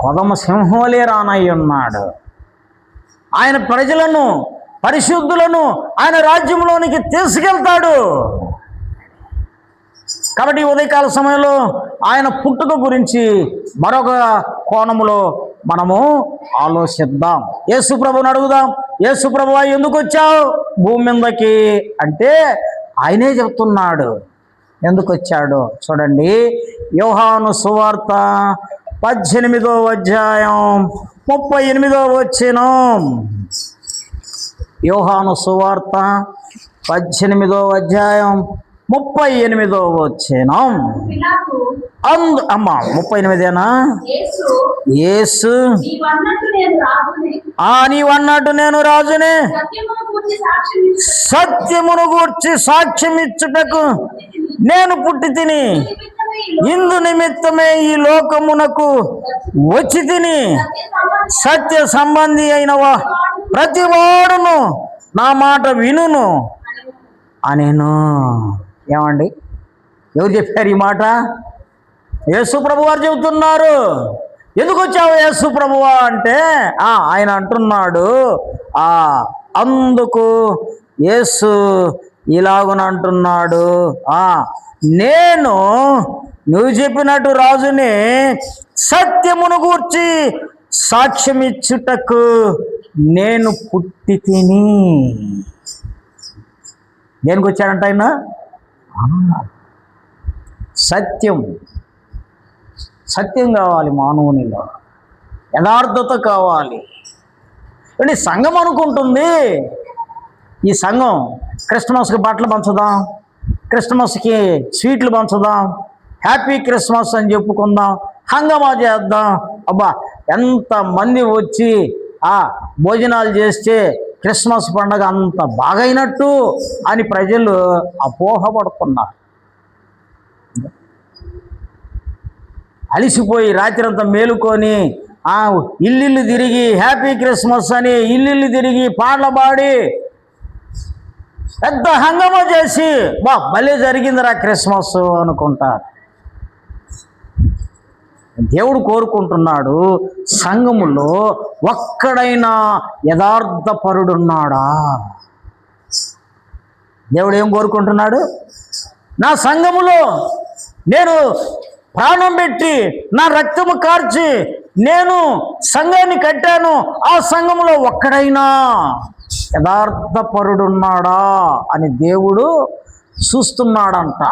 కొదమ సింహంలే రానయ్యి ఉన్నాడు. ఆయన ప్రజలను, పరిశుద్ధులను ఆయన రాజ్యంలోనికి తీసుకెళ్తాడు. కాబట్టి ఉదయకాల సమయంలో ఆయన పుట్టుక గురించి మరొక కోణములో మనము ఆలోచిద్దాం. యేసు ప్రభువుని అడుగుదాం, యేసు ప్రభువా ఎందుకు వచ్చావు భూమి మీదకి అంటే ఆయనే చెప్తున్నాడు ఎందుకు వచ్చాడు. చూడండి, యోహాను సువార్త 18వ అధ్యాయం 38వ వచనం. యోహాను సువార్త 18వ అధ్యాయం 38వ వచనం. 38ఏనా? యేసు నీవన్నట్టు నేను రాజునే, సత్యమును గూర్చి సాక్ష్యం ఇచ్చుటకు నేను పుట్టి తిని, ఇందు నిమిత్తమే ఈ లోకమునకు వచ్చి తిని, సత్య సంబంధి అయిన ప్రతి వాడును నా మాట వినును అనేను. ఏమండి, ఎవరు చెప్పారు ఈ మాట? యేసు ప్రభు వారు చెబుతున్నారు. ఎందుకు వచ్చావు యేసు ప్రభువా అంటే ఆయన అంటున్నాడు, అందుకు యేసు ఇలాగునంటున్నాడు, నేను నువ్వు చెప్పినట్టు రాజుని, సత్యమును గూర్చి సాక్ష్యం ఇచ్చుటకు నేను పుట్టి తిని. దేనికి వచ్చాడంట ఆయన? సత్యం, సత్యం కావాలి మానవునిలో, యథార్థత కావాలి. అంటే సంఘం అనుకుంటుంది, ఈ సంఘం క్రిస్మస్కి బట్టలు పంచుదాం, క్రిస్మస్కి స్వీట్లు పంచుదాం, హ్యాపీ క్రిస్మస్ అని చెప్పుకుందాం, హంగామా చేద్దాం. అబ్బా ఎంతమంది వచ్చి ఆ భోజనాలు చేస్తే క్రిస్మస్ పండుగ అంత బాగైనట్టు అని ప్రజలు అపోహపడుతున్నారు. అలిసిపోయి రాత్రంతా మేలుకొని ఇల్లు తిరిగి హ్యాపీ క్రిస్మస్ అని ఇల్లు తిరిగి పాటలు పాడి పెద్ద హంగామా చేసి భలే జరిగిందిరా క్రిస్మస్ అనుకుంటారు. దేవుడు కోరుకుంటున్నాడు, సంఘములో ఒక్కడైనా యథార్థపరుడున్నాడా? దేవుడు ఏం కోరుకుంటున్నాడు? నా సంఘములో నేను ప్రాణం పెట్టి నా రక్తము కార్చి నేను సంఘాన్ని కట్టాను, ఆ సంఘములో ఒక్కడైనా యథార్థపరుడున్నాడా అని దేవుడు చూస్తున్నాడంట.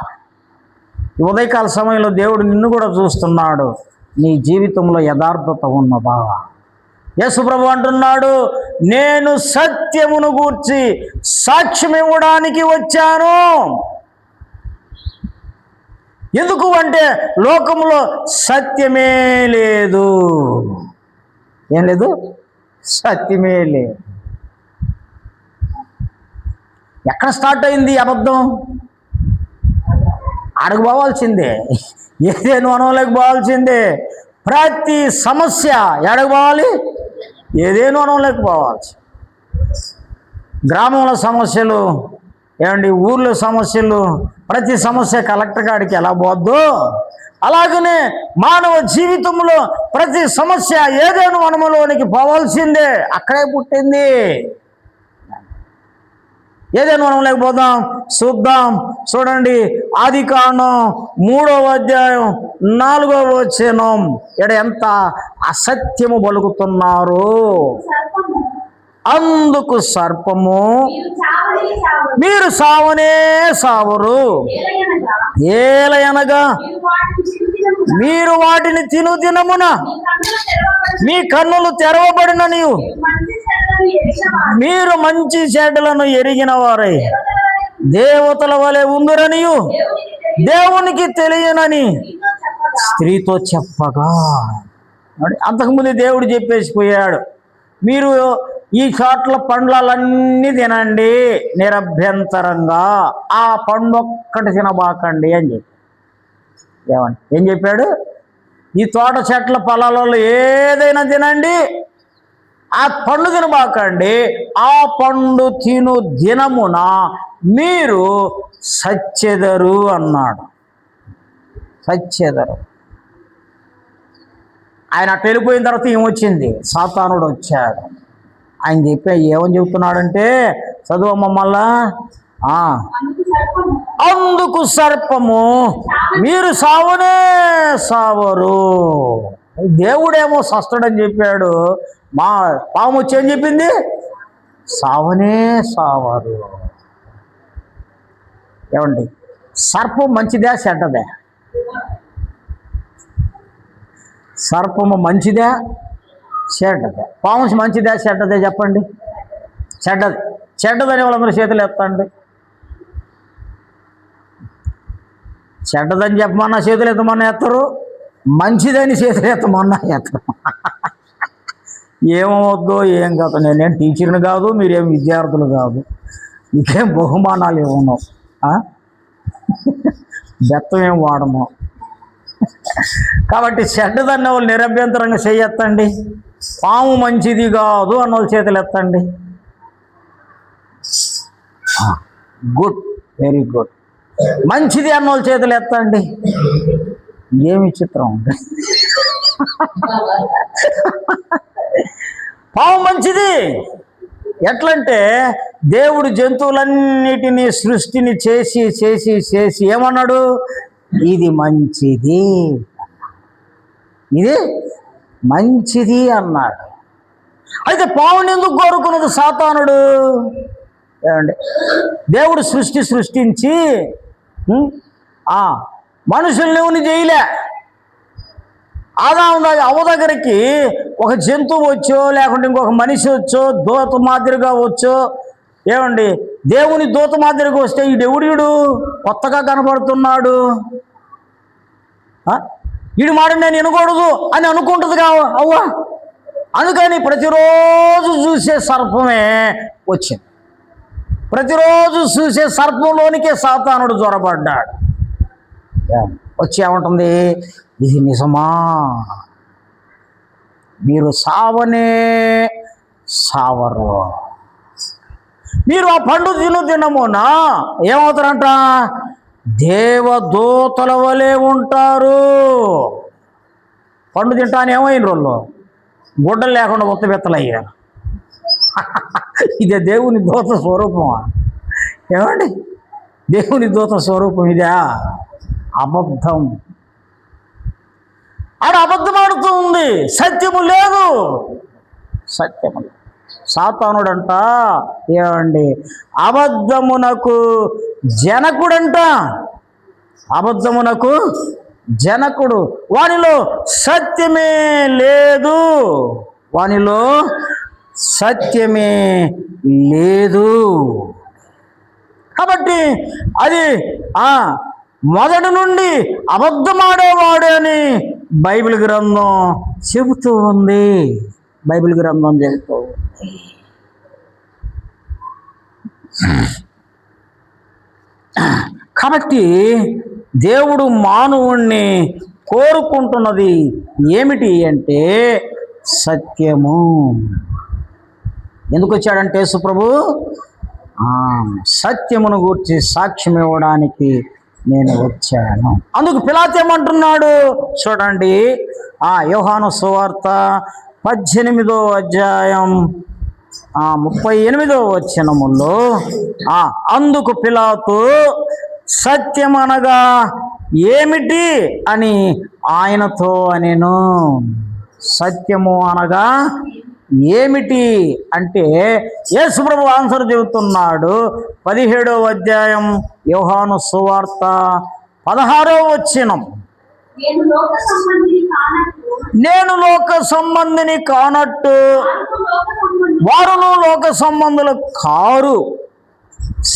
ఈ ఉదయకాల సమయంలో దేవుడు నిన్ను కూడా చూస్తున్నాడు. నీ జీవితంలో యథార్థత ఉన్నదా? యేసుప్రభు అంటున్నాడు, నేను సత్యమును గూర్చి సాక్ష్యం ఇవ్వడానికి వచ్చాను. ఎందుకు అంటే లోకంలో సత్యమే లేదు. ఏం లేదు? సత్యమే లేదు. ఎక్కడ స్టార్ట్ అయింది అబద్ధం? ఆడకు పోవాల్సిందే, ఏదేను వనంలోకి పోవాల్సిందే. ప్రతి సమస్య ఎడకు పోవాలి? ఏదేను వనంలోకి పోవాల్సి. గ్రామంలో సమస్యలు ఏమండి, ఊర్లో సమస్యలు, ప్రతి సమస్య కలెక్టర్ గారికి ఎలా పోద్దో అలాగనే మానవ జీవితంలో ప్రతి సమస్య ఏదేను వనములోనికి పోవాల్సిందే. అక్కడే పుట్టింది. ఏదైనా మనం లేకపోదాం చూద్దాం. చూడండి, ఆదికాండం 3వ అధ్యాయం 4వ వచనం. ఇక్కడ ఎంత అసత్యము పలుకుతున్నారు. అందుకు సర్పము, మీరు సావనే సావరు, ఏలయనగా మీరు వాటిని తిను దినమున మీ కన్నులు తెరవబడిన నీవు మీరు మంచి చెడ్డలను ఎరిగిన వారై దేవతల వలె ఉందురనియు దేవునికి తెలియనని స్త్రీతో చెప్పగా. అంతకుముందు దేవుడు చెప్పేసిపోయాడు, మీరు ఈ చోట్ల పండ్లన్నీ తినండి నిరభ్యంతరంగా, ఆ పండు ఒక్కటి తినబాకండి అని చెప్పి. ఏం చెప్పాడు? ఈ తోట చెట్ల పొలాలలో ఏదైనా తినండి, ఆ పండు తినబాకండి, ఆ పండు తిను దినమున మీరు సచ్చెదరు అన్నాడు. సచ్చెదరు. ఆయన అటు వెళ్ళిపోయిన తర్వాత ఏమొచ్చింది? సాతానుడు వచ్చాడు. ఆయన చెప్పి ఏమని చెబుతున్నాడంటే, చదువమ్మ మళ్ళా. అందుకు సర్పము, మీరు సావనే సావరు. దేవుడేమో సస్తాడని చెప్పాడు, మా పాము వచ్చి ఏం చెప్పింది? సావనే సావరు. ఏమండి, సర్పం మంచిదా చెడ్డదే? సర్పము మంచిదా చెడ్డదే? పాము మంచిదా చెడ్డదే చెప్పండి? చెడ్డది. చెడ్డదని వాళ్ళందరూ చేతులు ఎత్తండి. చెడ్డదని చెప్పమన్నా చేతులు ఎత్తమన్నా ఎత్తరు, మంచిదని చేతులు ఎత్తమన్నా ఎత్తరు. ఏమవుద్దో ఏం కాదు. నేనేం టీచర్ని కాదు, మీరేం విద్యార్థులు కాదు, మీకేం బహుమానాలు ఏమున్నావు, బెత్తం ఏం వాడము. కాబట్టి చెడ్డదన్న వాళ్ళు నిరభ్యంతరంగా చేయెత్తండి. పాము మంచిది కాదు అన్న వాళ్ళు చేతులు ఎత్తండి. Good, very good. మంచిది అన్న వాళ్ళు చేతులు ఎత్తండి. ఏమి చిత్రం. పాము మంచిది. ఎట్లంటే దేవుడు జంతువులన్నిటినీ సృష్టిని చేసి చేసి చేసి ఏమన్నాడు? ఇది మంచిది, ఇది మంచిది అన్నాడు. అయితే పావుని ఎందుకు కోరుకున్నది సాతానుడు? ఏమండి, దేవుడు సృష్టించి మనుషుల్ని చేయలే. అవ్వ దగ్గరికి ఒక జంతువు వచ్చో లేకుంటే ఇంకొక మనిషి వచ్చో దూత మాదిరిగా వచ్చో, ఏమండి దేవుని దూత మాదిరిగా వస్తే ఈడెవడు కొత్తగా కనబడుతున్నాడు, ఈడు మాట నేను వినకూడదు అని అనుకుంటుంది అవ్వ. అందుకని ప్రతిరోజు చూసే సర్పమే వచ్చింది. ప్రతిరోజు చూసే సర్పంలోనికే సాతానుడు జ్వరపడ్డాడు. వచ్చి ఏమంటుంది, ఇది నిజమా, మీరు సావనే సావరు, మీరు ఆ పండు తినమునా ఏమవుతారంట, దేవదూతల వలె ఉంటారు. పండు తింటాను ఏమైన రోజుల్లో గుడ్డలు లేకుండా ఉత్తబెత్తలయ్యారు. ఇదే దేవుని దూత స్వరూపమా? ఏమండి దేవుని దూత స్వరూపం ఇదా? అబద్ధం. ఆడ అబద్ధం ఆడుతూ ఉంది, సత్యము లేదు. సత్యము సాతానుడంట ఏమండి అబద్ధమునకు జనకుడంట, అబద్ధమునకు జనకుడు. వానిలో సత్యమే లేదు, వానిలో సత్యమే లేదు. కాబట్టి అది మొదటి నుండి అబద్ధమాడేవాడు అని బైబిల్ గ్రంథం చెబుతూ ఉంది. బైబిల్ గ్రంథం చెబుతూ ఉంది. కాబట్టి దేవుడు మానవుణ్ణి కోరుకుంటున్నది ఏమిటి అంటే సత్యము. ఎందుకు వచ్చాడంటే యేసుప్రభు సత్యమును గూర్చి సాక్ష్యం ఇవ్వడానికి నేను వచ్చాను. అందుకు పిలాతు ఏమంటున్నాడు చూడండి, యోహాను సువార్త 18వ అధ్యాయం 38వ వచనములో, అందుకు పిలాతు సత్యమనగా ఏమిటి అని ఆయనతో అనెను. సత్యము అనగా ఏమిటి అంటే యేసుప్రభు ఆన్సర్ చెబుతున్నాడు. 17వ అధ్యాయం యోహాను సువార్త 16వ వచనం, నేను లోక సంబంధిని కానట్టు వారును లోక సంబంధులు కారు,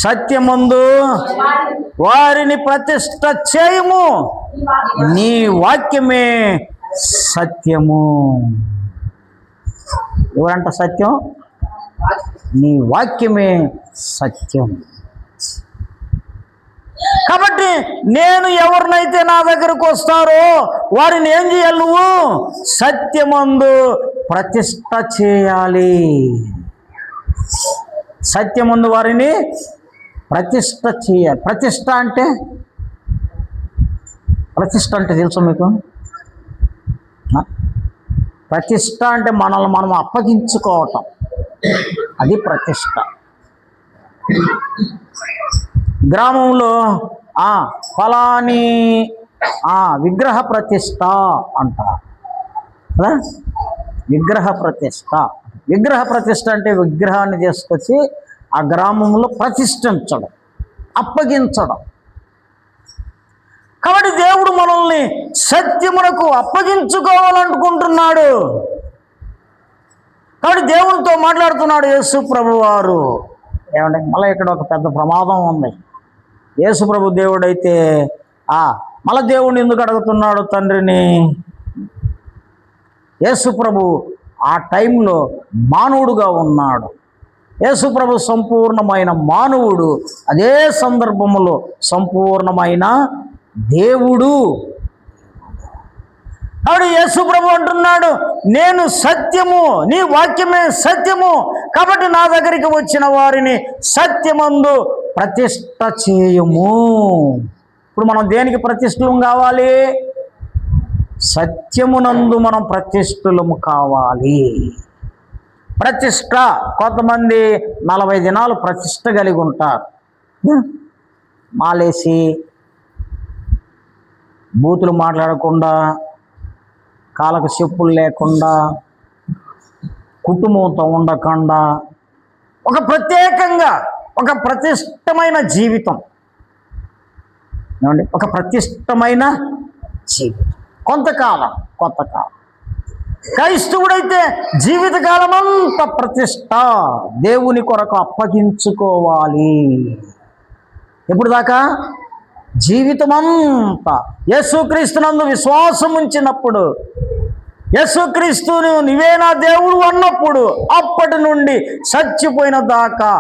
సత్యమందు వారిని ప్రతిష్ఠ చేయము, నీ వాక్యమే సత్యము. ఎవరంట సత్యం? నీ వాక్యమే సత్యం. కాబట్టి నేను ఎవరినైతే నా దగ్గరకు వస్తారో వారిని ఏం చేయాలి? నువ్వు సత్యమందు ప్రతిష్ఠ చేయాలి. సత్యమందు వారిని ప్రతిష్ఠ చేయాలి. ప్రతిష్ఠ అంటే తెలుసు మీకు? ప్రతిష్ఠ అంటే మనల్ని మనం అప్పగించుకోవటం, అది ప్రతిష్ఠ. గ్రామంలో ఫలాని విగ్రహ ప్రతిష్ఠ అంటారు. విగ్రహ ప్రతిష్ఠ. విగ్రహ ప్రతిష్ఠ అంటే విగ్రహాన్ని తీసుకొచ్చి ఆ గ్రామంలో ప్రతిష్ఠించడం, అప్పగించడం. కాబట్టి దేవుడు మనల్ని సత్యమునకు అప్పగించుకోవాలనుకుంటున్నాడు. కాబట్టి దేవునితో మాట్లాడుతున్నాడు యేసు ప్రభు వారు. ఏమంటే మళ్ళీ ఇక్కడ ఒక పెద్ద ప్రమాదం ఉంది. యేసు ప్రభు దేవుడైతే మళ్ళీ దేవుడిని ఎందుకు అడుగుతున్నాడు తండ్రిని? యేసు ప్రభు ఆ టైంలో మానవుడుగా ఉన్నాడు. యేసు ప్రభు సంపూర్ణమైన మానవుడు, అదే సందర్భంలో సంపూర్ణమైన దేవుడు. కాబట్టి యేసు ప్రభు అంటున్నాడు, నేను సత్యము, నీ వాక్యమే సత్యము. కాబట్టి నా దగ్గరికి వచ్చిన వారిని సత్యమందు ప్రతిష్ఠ చేయము. ఇప్పుడు మనం దేనికి ప్రతిష్ఠలం కావాలి? సత్యమునందు మనం ప్రతిష్ఠులము కావాలి. ప్రతిష్ఠ, కొంతమంది 40 దినాలు ప్రతిష్ఠ కలిగి ఉంటారు. మాలేసి బూతులు మాట్లాడకుండా, కాళ్ళకు చెప్పులు లేకుండా, కుటుంబంతో ఉండకుండా, ఒక ప్రత్యేకంగా ఒక ప్రతిష్టమైన జీవితం. ఏమండి? ఒక ప్రతిష్టమైన జీవితం. కొంతకాలం. క్రైస్తవుడైతే జీవితకాలం అంతా ప్రతిష్ట దేవుని కొరకు అప్పగించుకోవాలి. ఎప్పుడు దాకా? జీవితమంతా. యేసుక్రీస్తునందు విశ్వాసం ఉంచినప్పుడు, యేసుక్రీస్తును నీవే నా దేవుడు అన్నప్పుడు, అప్పటి నుండి చచ్చిపోయిన దాకా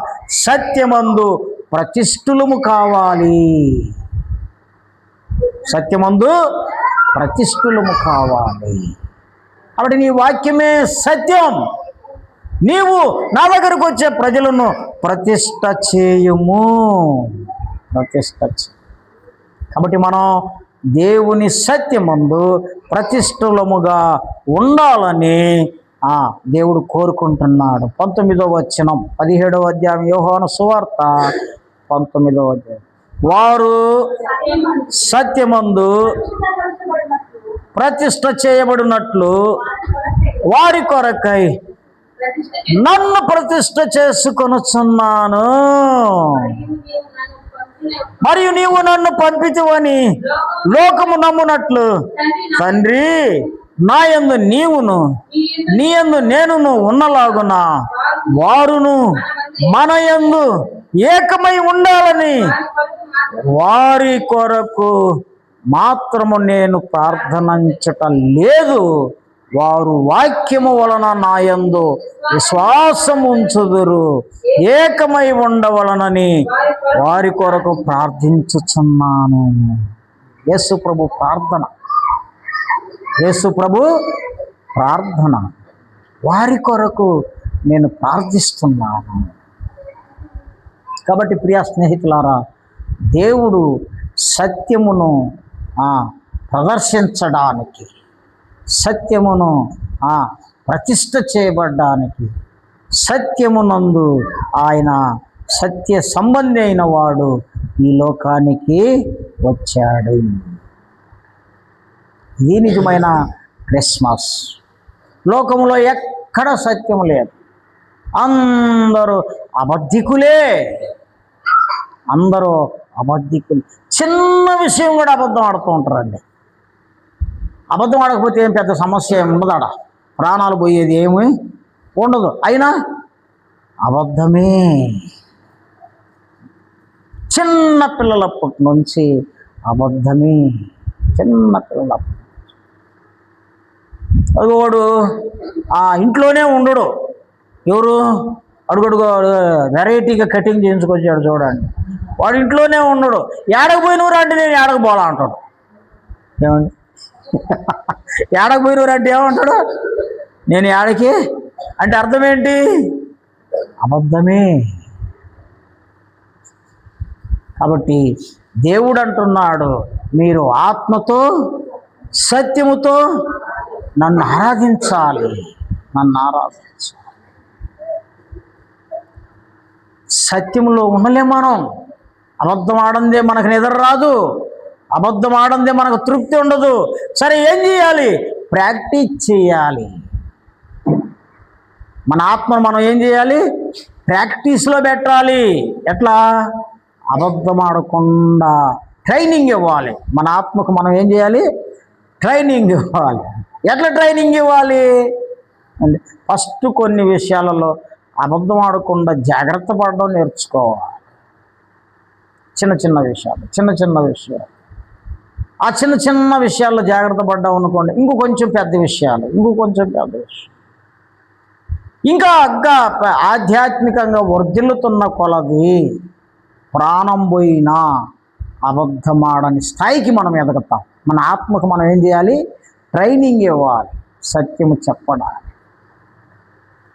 సత్యమందు ప్రతిష్ఠులము కావాలి. సత్యమందు ప్రతిష్ఠులము కావాలి. కాబట్టి నీ వాక్యమే సత్యం. నీవు నా దగ్గరకు వచ్చే ప్రజలను ప్రతిష్ఠ చేయము. కాబట్టి మనం దేవుని సత్యమందు ప్రతిష్ఠులముగా ఉండాలని దేవుడు కోరుకుంటున్నాడు. 19వ వచనం 17వ అధ్యాయం యోహాను సువార్త 19వ అధ్యాయం. వారు సత్యమందు ప్రతిష్ఠ చేయబడినట్లు వారి కొరకై నన్ను ప్రతిష్ఠ చేసుకొనుచున్నాను. మరియు నీవు నన్ను పంపితివని లోకము నమ్మునట్లు తండ్రి నా యందు నీవును నీ యందు నేనును ఉన్నలాగున వారును మన యందు ఏకమై ఉండాలని వారి కొరకు మాత్రము నేను ప్రార్థించటం లేదు. వారు వాక్యము వలన నా యందు విశ్వాసం ఉంచుదురు, ఏకమై ఉండవలనని వారి కొరకు ప్రార్థించుచున్నాను. యేసు ప్రభు ప్రార్థన వారి కొరకు నేను ప్రార్థిస్తున్నాను. కాబట్టి ప్రియ స్నేహితులారా, దేవుడు సత్యమును ప్రదర్శించడానికి, సత్యమును ప్రతిష్ఠ చేయబడ్డానికి, సత్యమునందు ఆయన సత్య సంబంధి అయిన వాడు ఈ లోకానికి వచ్చాడు. ఇది నిజమైన క్రిస్మస్. లోకములో ఎక్కడ సత్యం లేదు. అందరూ అబద్ధికులే. చిన్న విషయం కూడా అబద్ధం ఆడుతూ ఉంటారండి. అబద్ధం ఆడకపోతే ఏం పెద్ద సమస్య ఏమి ఉండదాడ, ప్రాణాలు పోయేది ఏమి ఉండదు. అయినా అబద్ధమే. చిన్న పిల్లలప్పటి నుంచి అబద్ధమే. వాడు ఇంట్లోనే ఉండడు. ఎవరు? అడుగడుగు వెరైటీగా కటింగ్ చేయించుకొచ్చాడు చూడండి. వాడు ఇంట్లోనే ఉండడు. ఏడకపోయినవరు అంటే నేను ఏడకపోలా అంటాడు. ఏమండి? ఏడకపోయినవరు అంటే ఏమంటాడు? నేను ఏడకి అంటే అర్థం ఏంటి? అబద్ధమే. కాబట్టి దేవుడు అంటున్నాడు, మీరు ఆత్మతో సత్యముతో నన్ను ఆరాధించాలి. సత్యంలో ఉండలేం మనం. అబద్ధం ఆడందే మనకు నిద్ర రాదు, అబద్ధం ఆడందే మనకు తృప్తి ఉండదు. సరే, ఏం చేయాలి? ప్రాక్టీస్ చేయాలి. మన ఆత్మను మనం ఏం చేయాలి? ప్రాక్టీస్లో పెట్టాలి. ఎట్లా? అబద్ధం ఆడకుండా ట్రైనింగ్ ఇవ్వాలి. మన ఆత్మకు మనం ఏం చేయాలి? ట్రైనింగ్ ఇవ్వాలి. ఎట్లా ట్రైనింగ్ ఇవ్వాలి అంటే, ఫస్ట్ కొన్ని విషయాలలో అబద్ధం ఆడకుండా జాగ్రత్త పడడం నేర్చుకోవాలి. చిన్న విషయాలు ఆ చిన్న విషయాల్లో జాగ్రత్త పడ్డాం అనుకోండి, ఇంకొంచెం పెద్ద విషయాలు, ఇంకా ఆధ్యాత్మికంగా వర్ధిల్లుతున్న కొలది ప్రాణం పోయినా అబద్ధమాడని స్థాయికి మనం ఎదగతాం. మన ఆత్మకు మనం ఏం చేయాలి? ట్రైనింగ్ ఇవ్వాలి. సత్యము చెప్పడానికి.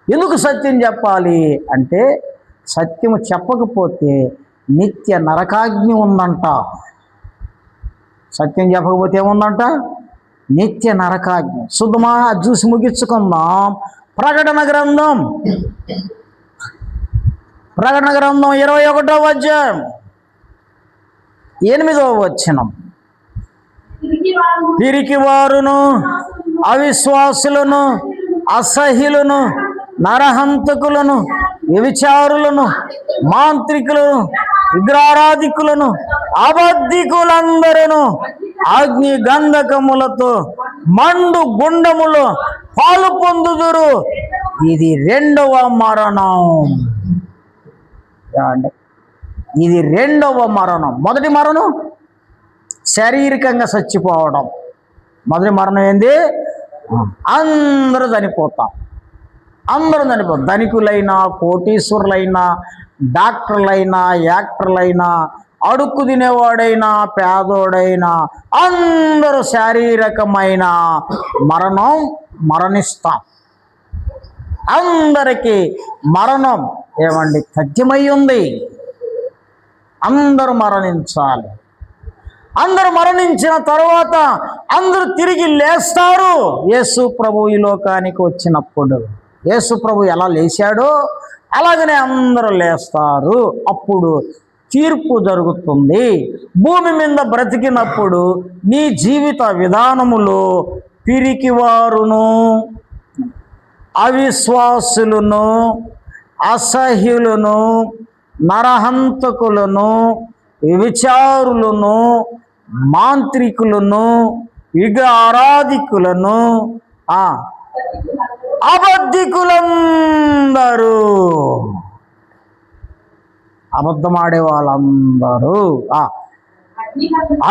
ఎందుకు సత్యం చెప్పాలి అంటే, సత్యము చెప్పకపోతే నిత్య నరకాగ్ని ఉందంట. సత్యం చెప్పకపోతే ఏముందంట? నిత్య నరకాగ్ని. శుద్ధమా? అది చూసి ముగించుకుందాం. ప్రకటన గ్రంథం 21వ అధ్యాయం 8వ వచనం. పిరికివారును అవిశ్వాసులను అసహ్యులను నరహంతకులను వ్యభిచారులను మాంత్రికులను విగ్రహారాధికులను అబద్ధికులందరూ అగ్ని గంధకములతో మండు గుండములో పాలు పొందుదురు. ఇది రెండవ మరణం. ఏమండి? ఇది రెండవ మరణం. మొదటి మరణం శారీరకంగా చచ్చిపోవడం. మొదటి మరణం ఏంది? అందరూ చనిపోతాం. అందరూ చనిపోతాం. ధనికులైనా, కోటీశ్వరులైనా, డాక్టర్లైనా, యాక్టర్లైనా, అడుక్కు తినేవాడైనా, పేదోడైనా అందరూ శారీరకమైన మరణిస్తాం. అందరికీ మరణం ఏమండి తథ్యమై ఉంది. అందరూ మరణించాలి. అందరూ మరణించిన తర్వాత అందరూ తిరిగి లేస్తారు. యేసు ప్రభు ఈ లోకానికి వచ్చినప్పుడు యేసు ప్రభు ఎలా లేచాడో అలాగనే అందరూ లేస్తారు. అప్పుడు తీర్పు జరుగుతుంది. భూమి మీద బ్రతికినప్పుడు నీ జీవిత విధానములో పిరికివారును, అవిశ్వాసులను, అసహ్యులను, నరహంతకులను, వ్యభిచారులను, మాంత్రికులను, విగ్రహారాధికులను, అబద్ధికులందరూ, అబద్ధమాడే వాళ్ళందరూ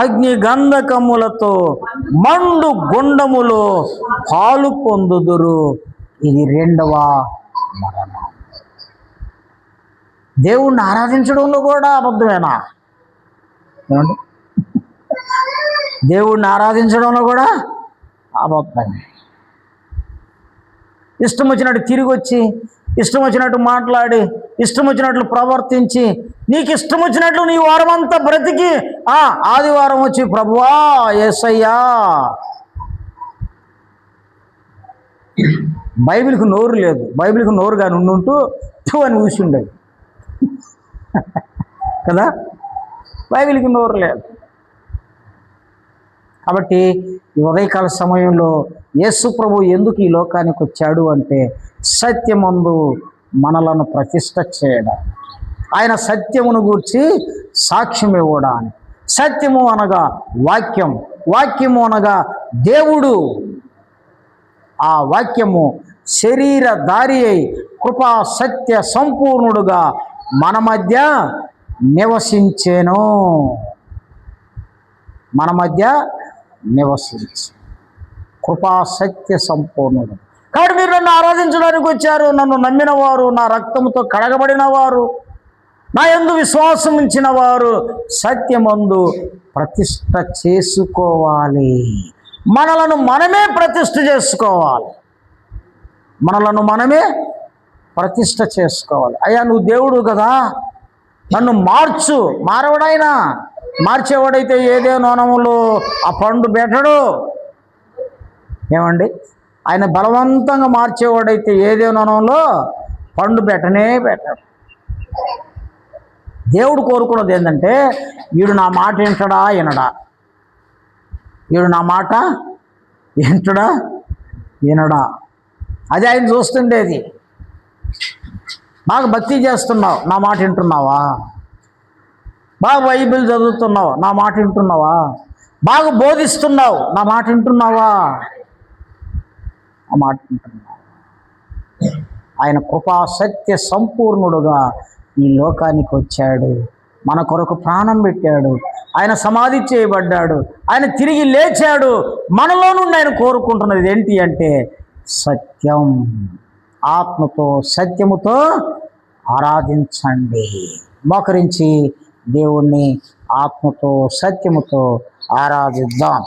అగ్ని గంధకములతో మండు గుండములో పాలు పొందుదురు. ఇది రెండవ మరణం. దేవుణ్ణి ఆరాధించడంలో కూడా అబద్ధమేనా? ఏమండి? దేవుణ్ణి ఆరాధించడంలో కూడా అబద్ధమే. ఇష్టం వచ్చినట్టు తిరిగి వచ్చి, ఇష్టం వచ్చినట్టు మాట్లాడి, ఇష్టం వచ్చినట్లు ప్రవర్తించి, నీకు ఇష్టం వచ్చినట్లు నీ వారం అంతా బ్రతికి ఆదివారం వచ్చి ప్రభువా యేసయ్యా, బైబిల్కి నోరు లేదు, బైబిల్కి నోరు కానీ ఉండుంటూ అని ఊసి ఉండేది కదా. బైబిల్కి నోరు లేదు. కాబట్టి ఈ ఉదయకాల సమయంలో యేసు ప్రభు ఎందుకు ఈ లోకానికి వచ్చాడు అంటే సత్యమందు మనలను ప్రతిష్ఠ చేయడానికి, ఆయన సత్యమును గూర్చి సాక్ష్యం ఇవ్వడానికి. సత్యము అనగా వాక్యం, వాక్యము అనగా దేవుడు. ఆ వాక్యము శరీరధారి అయి కృపా సత్య సంపూర్ణుడుగా మన మధ్య నివసించేను. మన మధ్య నివసించి కృపా సత్య సంపూర్ణుడు. కాబట్టి మీరు నన్ను ఆరాధించడానికి వచ్చారు. నన్ను నమ్మిన వారు, నా రక్తముతో కడగబడిన వారు, నా యందు విశ్వాసం ఉంచిన వారు సత్యమందు ప్రతిష్ఠ చేసుకోవాలి. మనలను మనమే ప్రతిష్ఠ చేసుకోవాలి. మనలను మనమే ప్రతిష్ఠ చేసుకోవాలి. అయ్యా నువ్వు దేవుడు కదా, నన్ను మార్చు. మారవడైనా మార్చేవాడైతే ఏదే నోనములు ఆ పండు పెట్టడు. ఏమండి? ఆయన బలవంతంగా మార్చేవాడైతే ఏదే నోనంలో పండు పెట్టనే పెట్టడు. దేవుడు కోరుకున్నది ఏంటంటే వీడు నా మాట వింటడా వినడా, వీడు నా మాట వింటడా వినడా, అది ఆయన చూస్తుండేది. బాగా భక్తి చేస్తున్నావు, నా మాట వింటున్నావా? బాగా బైబిల్ చదువుతున్నావు, నా మాట వింటున్నావా? బాగా బోధిస్తున్నావు, నా మాట వింటున్నావా? ఆ మాట వింటున్నావా? ఆయన కృపా సత్య సంపూర్ణుడుగా ఈ లోకానికి వచ్చాడు. మన కొరకు ప్రాణం పెట్టాడు. ఆయన సమాధి చేయబడ్డాడు. ఆయన తిరిగి లేచాడు. మనలో నుండి ఆయన కోరుకుంటున్నది ఏంటి అంటే సత్యం. ఆత్మతో సత్యముతో ఆరాధించండి. మోకరించి దేవుణ్ణి ఆత్మతో సత్యముతో ఆరాధిద్దాం.